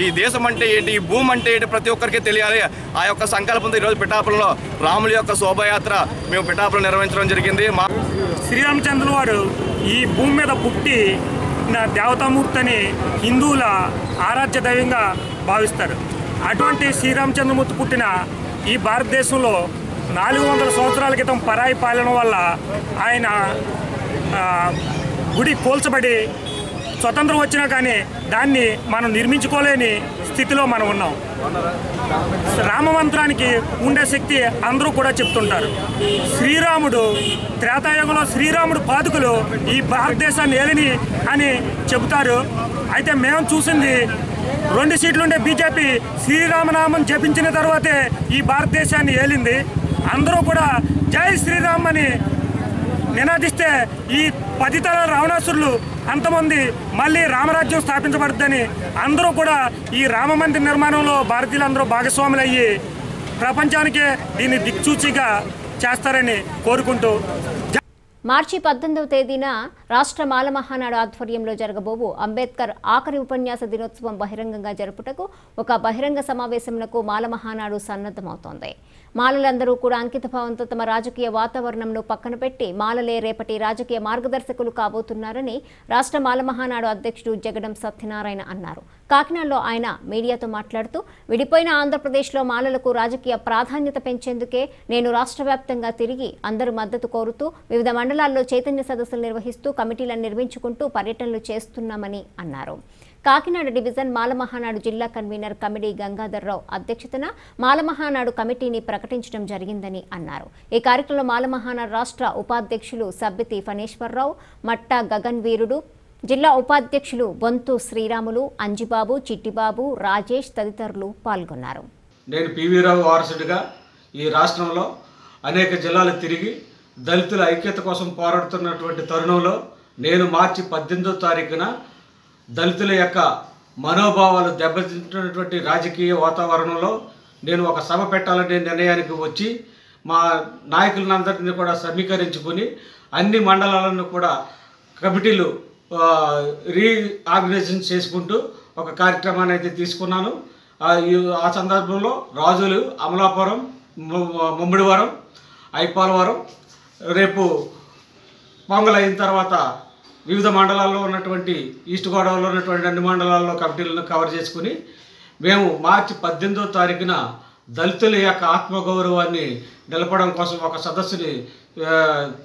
ఈ దేశం అంటే ఏంటి, ఈ భూమి అంటే ఏంటి ప్రతి ఒక్కరికి తెలియాలి. ఆ యొక్క సంకల్పంతో ఈరోజు పిఠాపురంలో రాముడి యొక్క శోభయాత్ర మేము పిఠాపురం నిర్వహించడం జరిగింది. శ్రీరామచంద్రుల వారు ఈ భూమి మీద పుట్టి దేవతామూర్తిని హిందువుల ఆరాధ్య దైవంగా భావిస్తారు. అటువంటి శ్రీరామచంద్రమూర్తి పుట్టిన ఈ భారతదేశంలో 400 సంవత్సరాల క్రితం పరాయి పాలన వల్ల ఆయన గుడి కూల్చబడి స్వతంత్రం వచ్చినా కానీ దాన్ని మనం నిర్మించుకోలేని స్థితిలో మనం ఉన్నాం. రామమంత్రానికి ఉండే శక్తి అందరూ కూడా చెప్తుంటారు. శ్రీరాముడు త్రేతాయుగంలో శ్రీరాముడు పాదుకలు ఈ భారతదేశాన్ని ఏలిని అని చెబుతారు. అయితే మేము చూసింది 2 సీట్లుండే బీజేపీ శ్రీరామనామం జపించిన తర్వాతే ఈ భారతదేశాన్ని ఏలింది. అందరూ కూడా జై శ్రీరామ్ అని నినాదిస్తే ఈ 10 తరాల రావణాసురులు అంతమంది మళ్ళీ రామరాజ్యం స్థాపించబడుతుందని అందరూ కూడా ఈ రామ మందిర నిర్మాణంలో భారతీయులందరూ భాగస్వాములు అయ్యి ప్రపంచానికే దీన్ని దిక్సూచిగా చేస్తారని కోరుకుంటూ మార్చి 18వ తేదీన రాష్ట్ర మాల మహానాడు ఆధ్వర్యంలో జరగబోవు అంబేద్కర్ ఆఖరి ఉపన్యాస దినోత్సవం బహిరంగంగా జరుపుటకు ఒక బహిరంగ సమావేశంకు మాల మహానాడు సన్నద్ధమవుతోంది. మాలలందరూ కూడా అంకితభావంతో తమ రాజకీయ వాతావరణంను పక్కన పెట్టి మాలలే రేపటి రాజకీయ మార్గదర్శకులు కాబోతున్నారని రాష్ట్ర మాల మహానాడు అధ్యక్షుడు జగడం సత్యనారాయణ అన్నారు. కాకినాడలో ఆయన మీడియాతో మాట్లాడుతూ విడిపోయిన ఆంధ్రప్రదేశ్లో మాలలకు రాజకీయ ప్రాధాన్యత పెంచేందుకే నేను రాష్ట్ర వ్యాప్తంగా తిరిగి అందరూ మద్దతు కోరుతూ వివిధ మండలాల్లో చైతన్య సదస్సులు నిర్వహిస్తూ కమిటీలను నిర్మించుకుంటూ పర్యటనలు చేస్తున్నామని అన్నారు. కాకినాడ డివిజన్ మాల మహానాడు జిల్లా కన్వీనర్ కమిటీ గంగాధర్రావు అధ్యక్షతన మాల మహానాడు కమిటీని ప్రకటించడం జరిగిందని అన్నారు. ఈ కార్యక్రమంలో మాల మహానాడు రాష్ట్ర ఉపాధ్యక్షులు సబ్బితి ఫణేశ్వరరావు, మట్టా గగన్ వీరుడు, జిల్లా ఉపాధ్యక్షులు బొంతు శ్రీరాములు, అంజిబాబు, చిట్టిబాబు, రాజేష్ తదితరులు పాల్గొన్నారు. నేను పివి రావు వారసుడిగా ఈ రాష్ట్రంలో అనేక జిల్లాలు తిరిగి దళితుల ఐక్యత కోసం పోరాడుతున్నటువంటి తరుణంలో నేను మార్చి 18వ తారీఖున దళితుల యొక్క మనోభావాలు దెబ్బతింటున్నటువంటి రాజకీయ వాతావరణంలో నేను ఒక సభ పెట్టాలనే నిర్ణయానికి వచ్చి మా నాయకులందరినీ కూడా సమీకరించుకుని అన్ని మండలాలను కూడా కమిటీలు రీఆర్గనైజేషన్ చేసుకుంటూ ఒక కార్యక్రమాన్ని అయితే తీసుకున్నాను. ఆ సందర్భంలో రాజులు, అమలాపురం, ముమ్మిడివరం, ఐపాలవరం, రేపు పొంగల్ అయిన తర్వాత వివిధ మండలాల్లో ఉన్నటువంటి ఈస్ట్ గోదావరిలో ఉన్నటువంటి అన్ని మండలాల్లో కమిటీలను కవర్ చేసుకుని మేము మార్చి 18వ తారీఖున దళితుల యొక్క ఆత్మగౌరవాన్ని నిలపడం కోసం ఒక సదస్సుని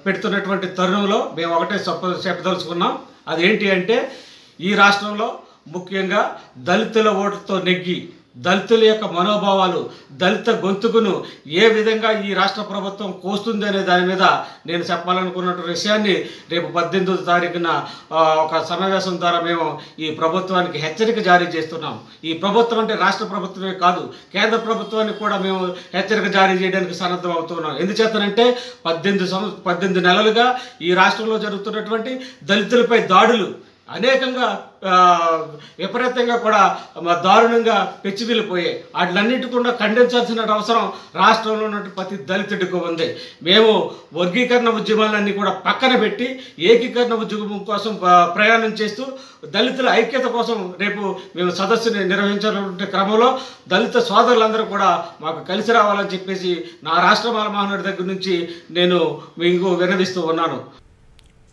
పెడుతున్నటువంటి తరుణంలో మేము ఒకటే చెప్పదలుచుకున్నాం. అదేంటి అంటే ఈ రాష్ట్రంలో ముఖ్యంగా దళితుల ఓటుతో నెగ్గి దళితుల యొక్క మనోభావాలు, దళిత గొంతుకును ఏ విధంగా ఈ రాష్ట్ర ప్రభుత్వం కోస్తుంది అనే దాని మీద నేను చెప్పాలనుకున్నటువంటి విషయాన్ని రేపు 18వ తారీఖున ఒక సమావేశం ద్వారా మేము ఈ ప్రభుత్వానికి హెచ్చరిక జారీ చేస్తున్నాం. ఈ ప్రభుత్వం అంటే రాష్ట్ర ప్రభుత్వమే కాదు, కేంద్ర ప్రభుత్వానికి కూడా మేము హెచ్చరిక జారీ చేయడానికి సన్నద్ధం అవుతున్నాం. ఎందుచేతనంటే 18 నెలలుగా ఈ రాష్ట్రంలో జరుగుతున్నటువంటి దళితులపై దాడులు అనేకంగా విపరీతంగా కూడా దారుణంగా పెచ్చివిల్లిపోయాయి. వాటిలన్నిటి కూడా ఖండించాల్సిన అవసరం రాష్ట్రంలో ఉన్నటువంటి ప్రతి దళితుడికి ఉంది. మేము వర్గీకరణ ఉద్యమాలన్నీ కూడా పక్కన పెట్టి ఏకీకరణ ఉద్యమం కోసం ప్రయాణం చేస్తూ దళితుల ఐక్యత కోసం రేపు మేము సదస్సుని నిర్వహించాలనే క్రమంలో దళిత సోదరులందరూ కూడా మాకు కలిసి రావాలని చెప్పేసి నా రాష్ట్ర మాల మహానాడు దగ్గర నుంచి నేను మీకు విన్నవిస్తూ ఉన్నాను.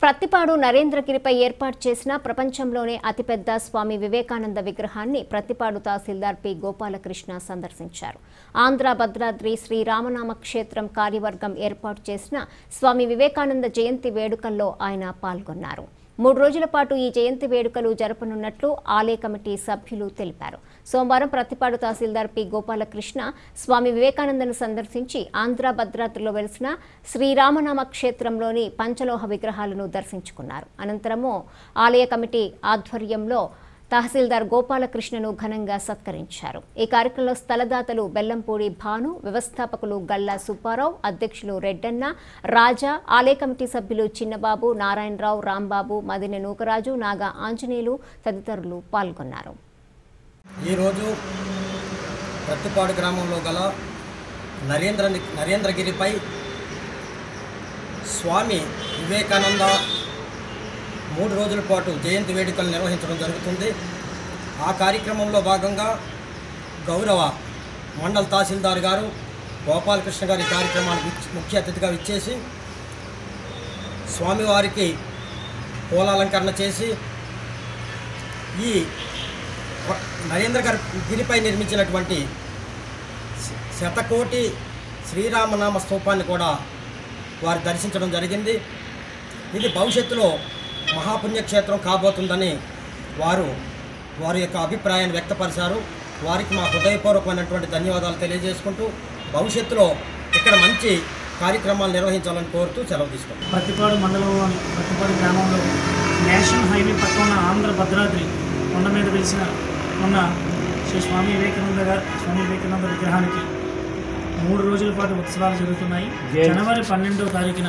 ప్రత్తిపాడు నరేంద్రగిరిపై ఏర్పాటు చేసిన ప్రపంచంలోనే అతిపెద్ద స్వామి వివేకానంద విగ్రహాన్ని ప్రత్తిపాడు తహసీల్దార్ పి గోపాలకృష్ణ సందర్శించారు. ఆంధ్ర భద్రాద్రి శ్రీ రామనామ క్షేత్రం కార్యవర్గం ఏర్పాటు చేసిన స్వామి వివేకానంద జయంతి వేడుకల్లో ఆయన పాల్గొన్నారు. 3 రోజుల పాటు ఈ జయంతి వేడుకలు జరపనున్నట్లు ఆలయ కమిటీ సభ్యులు తెలిపారు. సోమవారం ప్రత్తిపాడు తహసీల్దార్ పి గోపాలకృష్ణ స్వామి వివేకానందను సందర్శించి ఆంధ్ర భద్రాద్రిలో వెలిసిన శ్రీరామనామ క్షేత్రంలోని పంచలోహ విగ్రహాలను దర్శించుకున్నారు. అనంతరము ఆలయ కమిటీ ఆధ్వర్యంలో తహసీల్దార్ గోపాలకృష్ణను ఘనంగా సత్కరించారు. ఈ కార్యక్రమంలో స్థలదాతలు బెల్లంపూడి భాను, వ్యవస్థాపకులు గల్లా సుబ్బారావు, అధ్యక్షులు రెడ్డన్న, రాజా, ఆలయ కమిటీ సభ్యులు చిన్నబాబు, నారాయణరావు, రాంబాబు, మదినె నూకరాజు, నాగా ఆంజనేయులు తదితరులు పాల్గొన్నారు. ఈరోజు ప్రత్తిపాడు గ్రామంలో గల నరేంద్రగిరిపై స్వామి వివేకానంద 3 రోజుల పాటు జయంతి వేడుకలు నిర్వహించడం జరుగుతుంది. ఆ కార్యక్రమంలో భాగంగా గౌరవ మండల తహసీల్దార్ గారు గోపాలకృష్ణ గారి కార్యక్రమానికి ముఖ్య అతిథిగా విచ్చేసి స్వామివారికి పూలాలంకరణ చేసి ఈ నరేంద్రగిరిపై నిర్మించినటువంటి శతకోటి శ్రీరామనామ స్తూపాన్ని కూడా వారు దర్శించడం జరిగింది. ఇది భవిష్యత్తులో మహాపుణ్యక్షేత్రం కాబోతుందని వారి యొక్క అభిప్రాయాన్ని వ్యక్తపరిచారు. వారికి మా హృదయపూర్వకమైనటువంటి ధన్యవాదాలు తెలియజేసుకుంటూ భవిష్యత్తులో ఇక్కడ మంచి కార్యక్రమాలు నిర్వహించాలని కోరుతూ సెలవు తీసుకుంటాం. ప్రత్తిపాడు మండలంలోని ప్రత్తిపాడు గ్రామంలో నేషనల్ హైవే పక్కన ఆంధ్ర భద్రాద్రి కొండ మీద వెలిసిన మొన్న శ్రీ స్వామి వివేకానంద విగ్రహానికి 3 రోజుల పాటు ఉత్సవాలు జరుగుతున్నాయి. జనవరి 12వ తారీఖున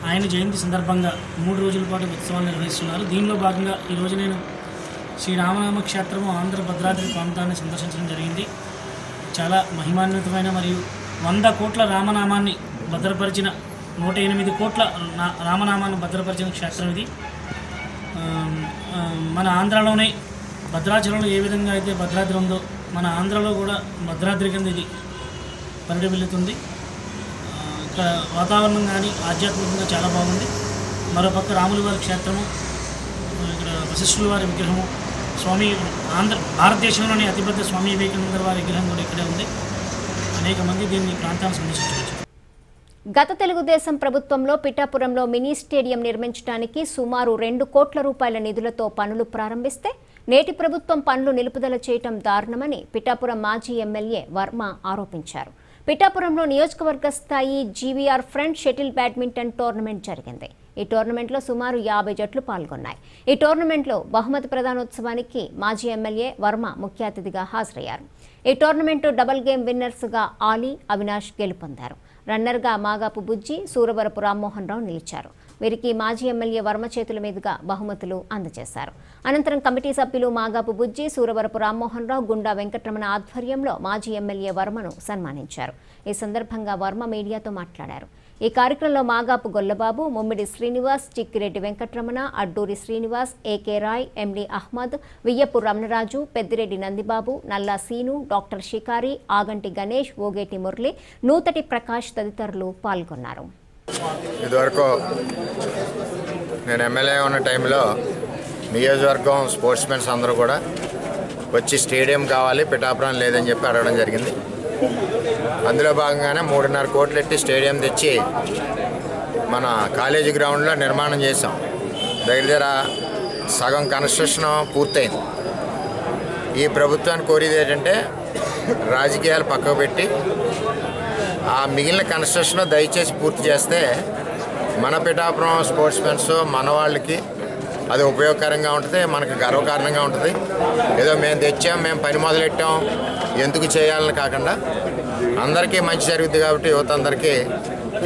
ఆయన జయంతి సందర్భంగా 3 రోజుల పాటు ఉత్సవాలు నిర్వహిస్తున్నారు. దీనిలో భాగంగా ఈరోజు నేను శ్రీ రామనామ క్షేత్రము ఆంధ్ర భద్రాద్రి ప్రాంతాన్ని సందర్శించడం జరిగింది. చాలా మహిమాన్వితమైన మరియు 100 కోట్ల రామనామాన్ని భద్రపరిచిన 108 కోట్ల రామనామాన్ని భద్రపరిచిన క్షేత్రం ఇది. మన ఆంధ్రాలోనే భద్రాచలంలో ఏ విధంగా అయితే భద్రాద్రి ఉందో మన ఆంధ్రలో కూడా భద్రాద్రి కింద ఇది పరిడవిల్లుతుంది. ఇక్కడ వాతావరణం కానీ ఆధ్యాత్మికంగా చాలా బాగుంది. మరోపక్క రాముల వారి క్షేత్రము, ఇక్కడ వశిష్ఠుల వారి విగ్రహము, భారతదేశంలోని అతిపెద్ద స్వామి వివేకానంద వారి విగ్రహం కూడా ఇక్కడే ఉంది. అనేక మంది దీన్ని ప్రాంతాన్ని సందర్శించవచ్చు. గత తెలుగుదేశం ప్రభుత్వంలో పిఠాపురంలో మినీ స్టేడియం నిర్మించడానికి సుమారు 2 కోట్ల రూపాయల నిధులతో పనులు ప్రారంభిస్తే నేటి ప్రభుత్వం పనులు నిలుపుదల చేయటం దారుణమని పిఠాపురం మాజీ ఎమ్మెల్యే వర్మ ఆరోపించారు. పిఠాపురంలో నియోజకవర్గ స్థాయి GVR front shuttle badminton tournament జరిగింది. ఈ టోర్నమెంట్లో సుమారు 50 జట్లు పాల్గొన్నాయి. ఈ టోర్నమెంట్లో బహుమతి ప్రదానోత్సవానికి మాజీ ఎమ్మెల్యే వర్మ ముఖ్య అతిథిగా హాజరయ్యారు. ఈ టోర్నమెంట్ డబుల్ గేమ్ విన్నర్స్గా ఆలీ, అవినాష్ గెలుపొందారు. రన్నర్గా మాగాపు బుజ్జి, సూరవరపు రామ్మోహన్ రావు నిలిచారు. వీరికి మాజీ ఎమ్మెల్యే వర్మ చేతుల మీదుగా బహుమతులు అందజేశారు. అనంతరం కమిటీ సభ్యులు మాగాపు బుజ్జి, సూరవరపు రామ్మోహన్ రావు, గుండా వెంకటరమణ ఆధ్వర్యంలో మాజీ ఎమ్మెల్యే వర్మను సన్మానించారు. ఈ సందర్భంగా వర్మ మీడియాతో మాట్లాడారు. ఈ కార్యక్రమంలో మాగాపు గొల్లబాబు, ముమ్మిడి శ్రీనివాస్, చిక్కిరెడ్డి వెంకటరమణ, అడ్డూరి శ్రీనివాస్, ఏకే రాయ్, ఎండి అహ్మద్, వియ్యపు రమణరాజు, పెద్దిరెడ్డి నందిబాబు, నల్లా సీను, డాక్టర్ షికారి, ఆగంటి గణేష్, ఓగేటి మురళి, నూతటి ప్రకాష్ తదితరులు పాల్గొన్నారు. ఇదివరకు నేను ఎమ్మెల్యే ఉన్న టైంలో నియోజకవర్గం స్పోర్ట్స్ మెన్స్ అందరూ కూడా వచ్చి స్టేడియం కావాలి, పిఠాపురం లేదని చెప్పి అడగడం జరిగింది. అందులో భాగంగానే 3.5 కోట్లు ఎట్టి స్టేడియం తెచ్చి మన కాలేజీ గ్రౌండ్లో నిర్మాణం చేసాం. దగ్గర సగం కన్స్ట్రక్షన్ పూర్తయింది. ఈ ప్రభుత్వాన్ని కోరేది ఏంటంటే రాజకీయాలు పక్కకు పెట్టి ఆ మిగిలిన కన్స్ట్రక్షన్ దయచేసి పూర్తి చేస్తే మన పిఠాపురం స్పోర్ట్స్ మెన్స్ మన వాళ్ళకి అది ఉపయోగకరంగా ఉంటుంది, మనకు గర్వకారణంగా ఉంటుంది. ఏదో మేము తెచ్చాం, మేము పని మొదలెట్టాం, ఎందుకు చేయాలని కాకుండా అందరికీ మంచి జరుగుతుంది. కాబట్టి యువత అందరికీ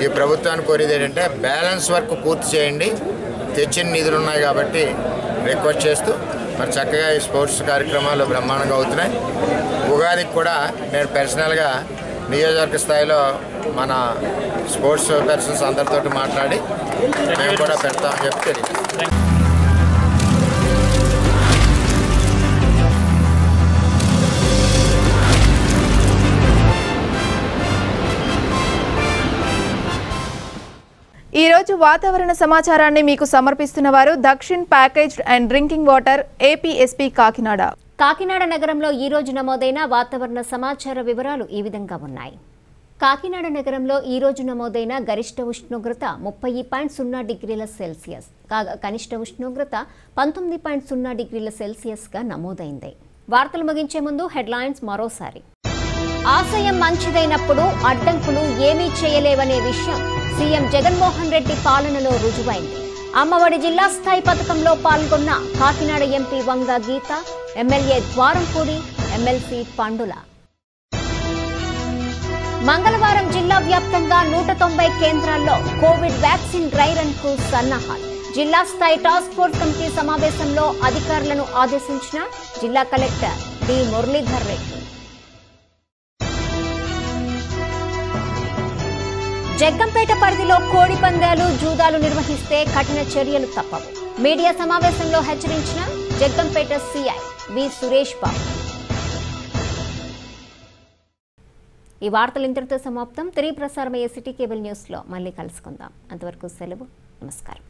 ఈ ప్రభుత్వాన్ని కోరేది ఏంటంటే బ్యాలెన్స్ వర్క్ పూర్తి చేయండి, తెచ్చిన నిధులు ఉన్నాయి కాబట్టి రిక్వెస్ట్ చేస్తూ మరి చక్కగా ఈ స్పోర్ట్స్ కార్యక్రమాలు బ్రహ్మాండంగా అవుతున్నాయి. ఉగాదికి కూడా నేను పర్సనల్గా నియోజకవర్గ స్థాయిలో మన స్పోర్ట్స్ పర్సన్స్ అందరితో మాట్లాడి మేము కూడా పెడతామని చెప్పి తెలియదు. ఈ రోజు వాతావరణ సమాచారాన్ని మీకు సమర్పిస్తున్న వారు Dakshin packaged and drinking water APSP Kakinada. Kakinada నగరంలో ఈ రోజు నమోదైన వాతావరణ సమాచార వివరాలు ఈ విధంగా ఉన్నాయి. కాకినాడ నగరంలో ఈ రోజు నమోదైన గరిష్ట ఉష్ణోగ్రత 30.0 డిగ్రీల సెల్సియస్, కాగా కనిష్ట ఉష్ణోగ్రత 19.0 డిగ్రీల సెల్సియస్గా నమోదైంది. వార్తలు ముగించే ముందు హెడ్లైన్స్ మరోసారి. ఆశయం మంచిదైనప్పుడు అడ్డంకులు ఏమీ చేయలేవనే విషయం సీఎం జగన్మోహన్ రెడ్డి పాలనలో రుజువైంది. అమ్మఒడి జిల్లా స్థాయి పథకంలో పాల్గొన్న కాకినాడ ఎంపీ వంగ గీత, ఎమ్మెల్యే ద్వారంపూడి, ఎమ్మెల్సీ పండుల. మంగళవారం జిల్లా వ్యాప్తంగా 190 కేంద్రాల్లో కోవిడ్ వ్యాక్సిన్ డ్రై రన్ కు సన్నాహాలు. జిల్లా స్థాయి టాస్క్ ఫోర్స్ కమిటీ సమావేశంలో అధికారులను ఆదేశించిన జిల్లా కలెక్టర్ డి మురళీధర్ రెడ్డి. జగ్గంపేట పరిధిలో కోడి పందాలు, జూదాలు నిర్వహిస్తే కఠిన చర్యలు తప్పవు. మీడియా సమావేశంలో హెచ్చరించిన జగ్గంపేట సీఐ వి సురేష్ బాబు. ఈ వార్తలు ఇంతటితో సమాప్తం. తిరిగి ప్రసారమయ్యే సిటీ కేబుల్ న్యూస్లో మళ్ళీ కలుసుకుందాం. అంతవరకు సెలవు. నమస్కారం.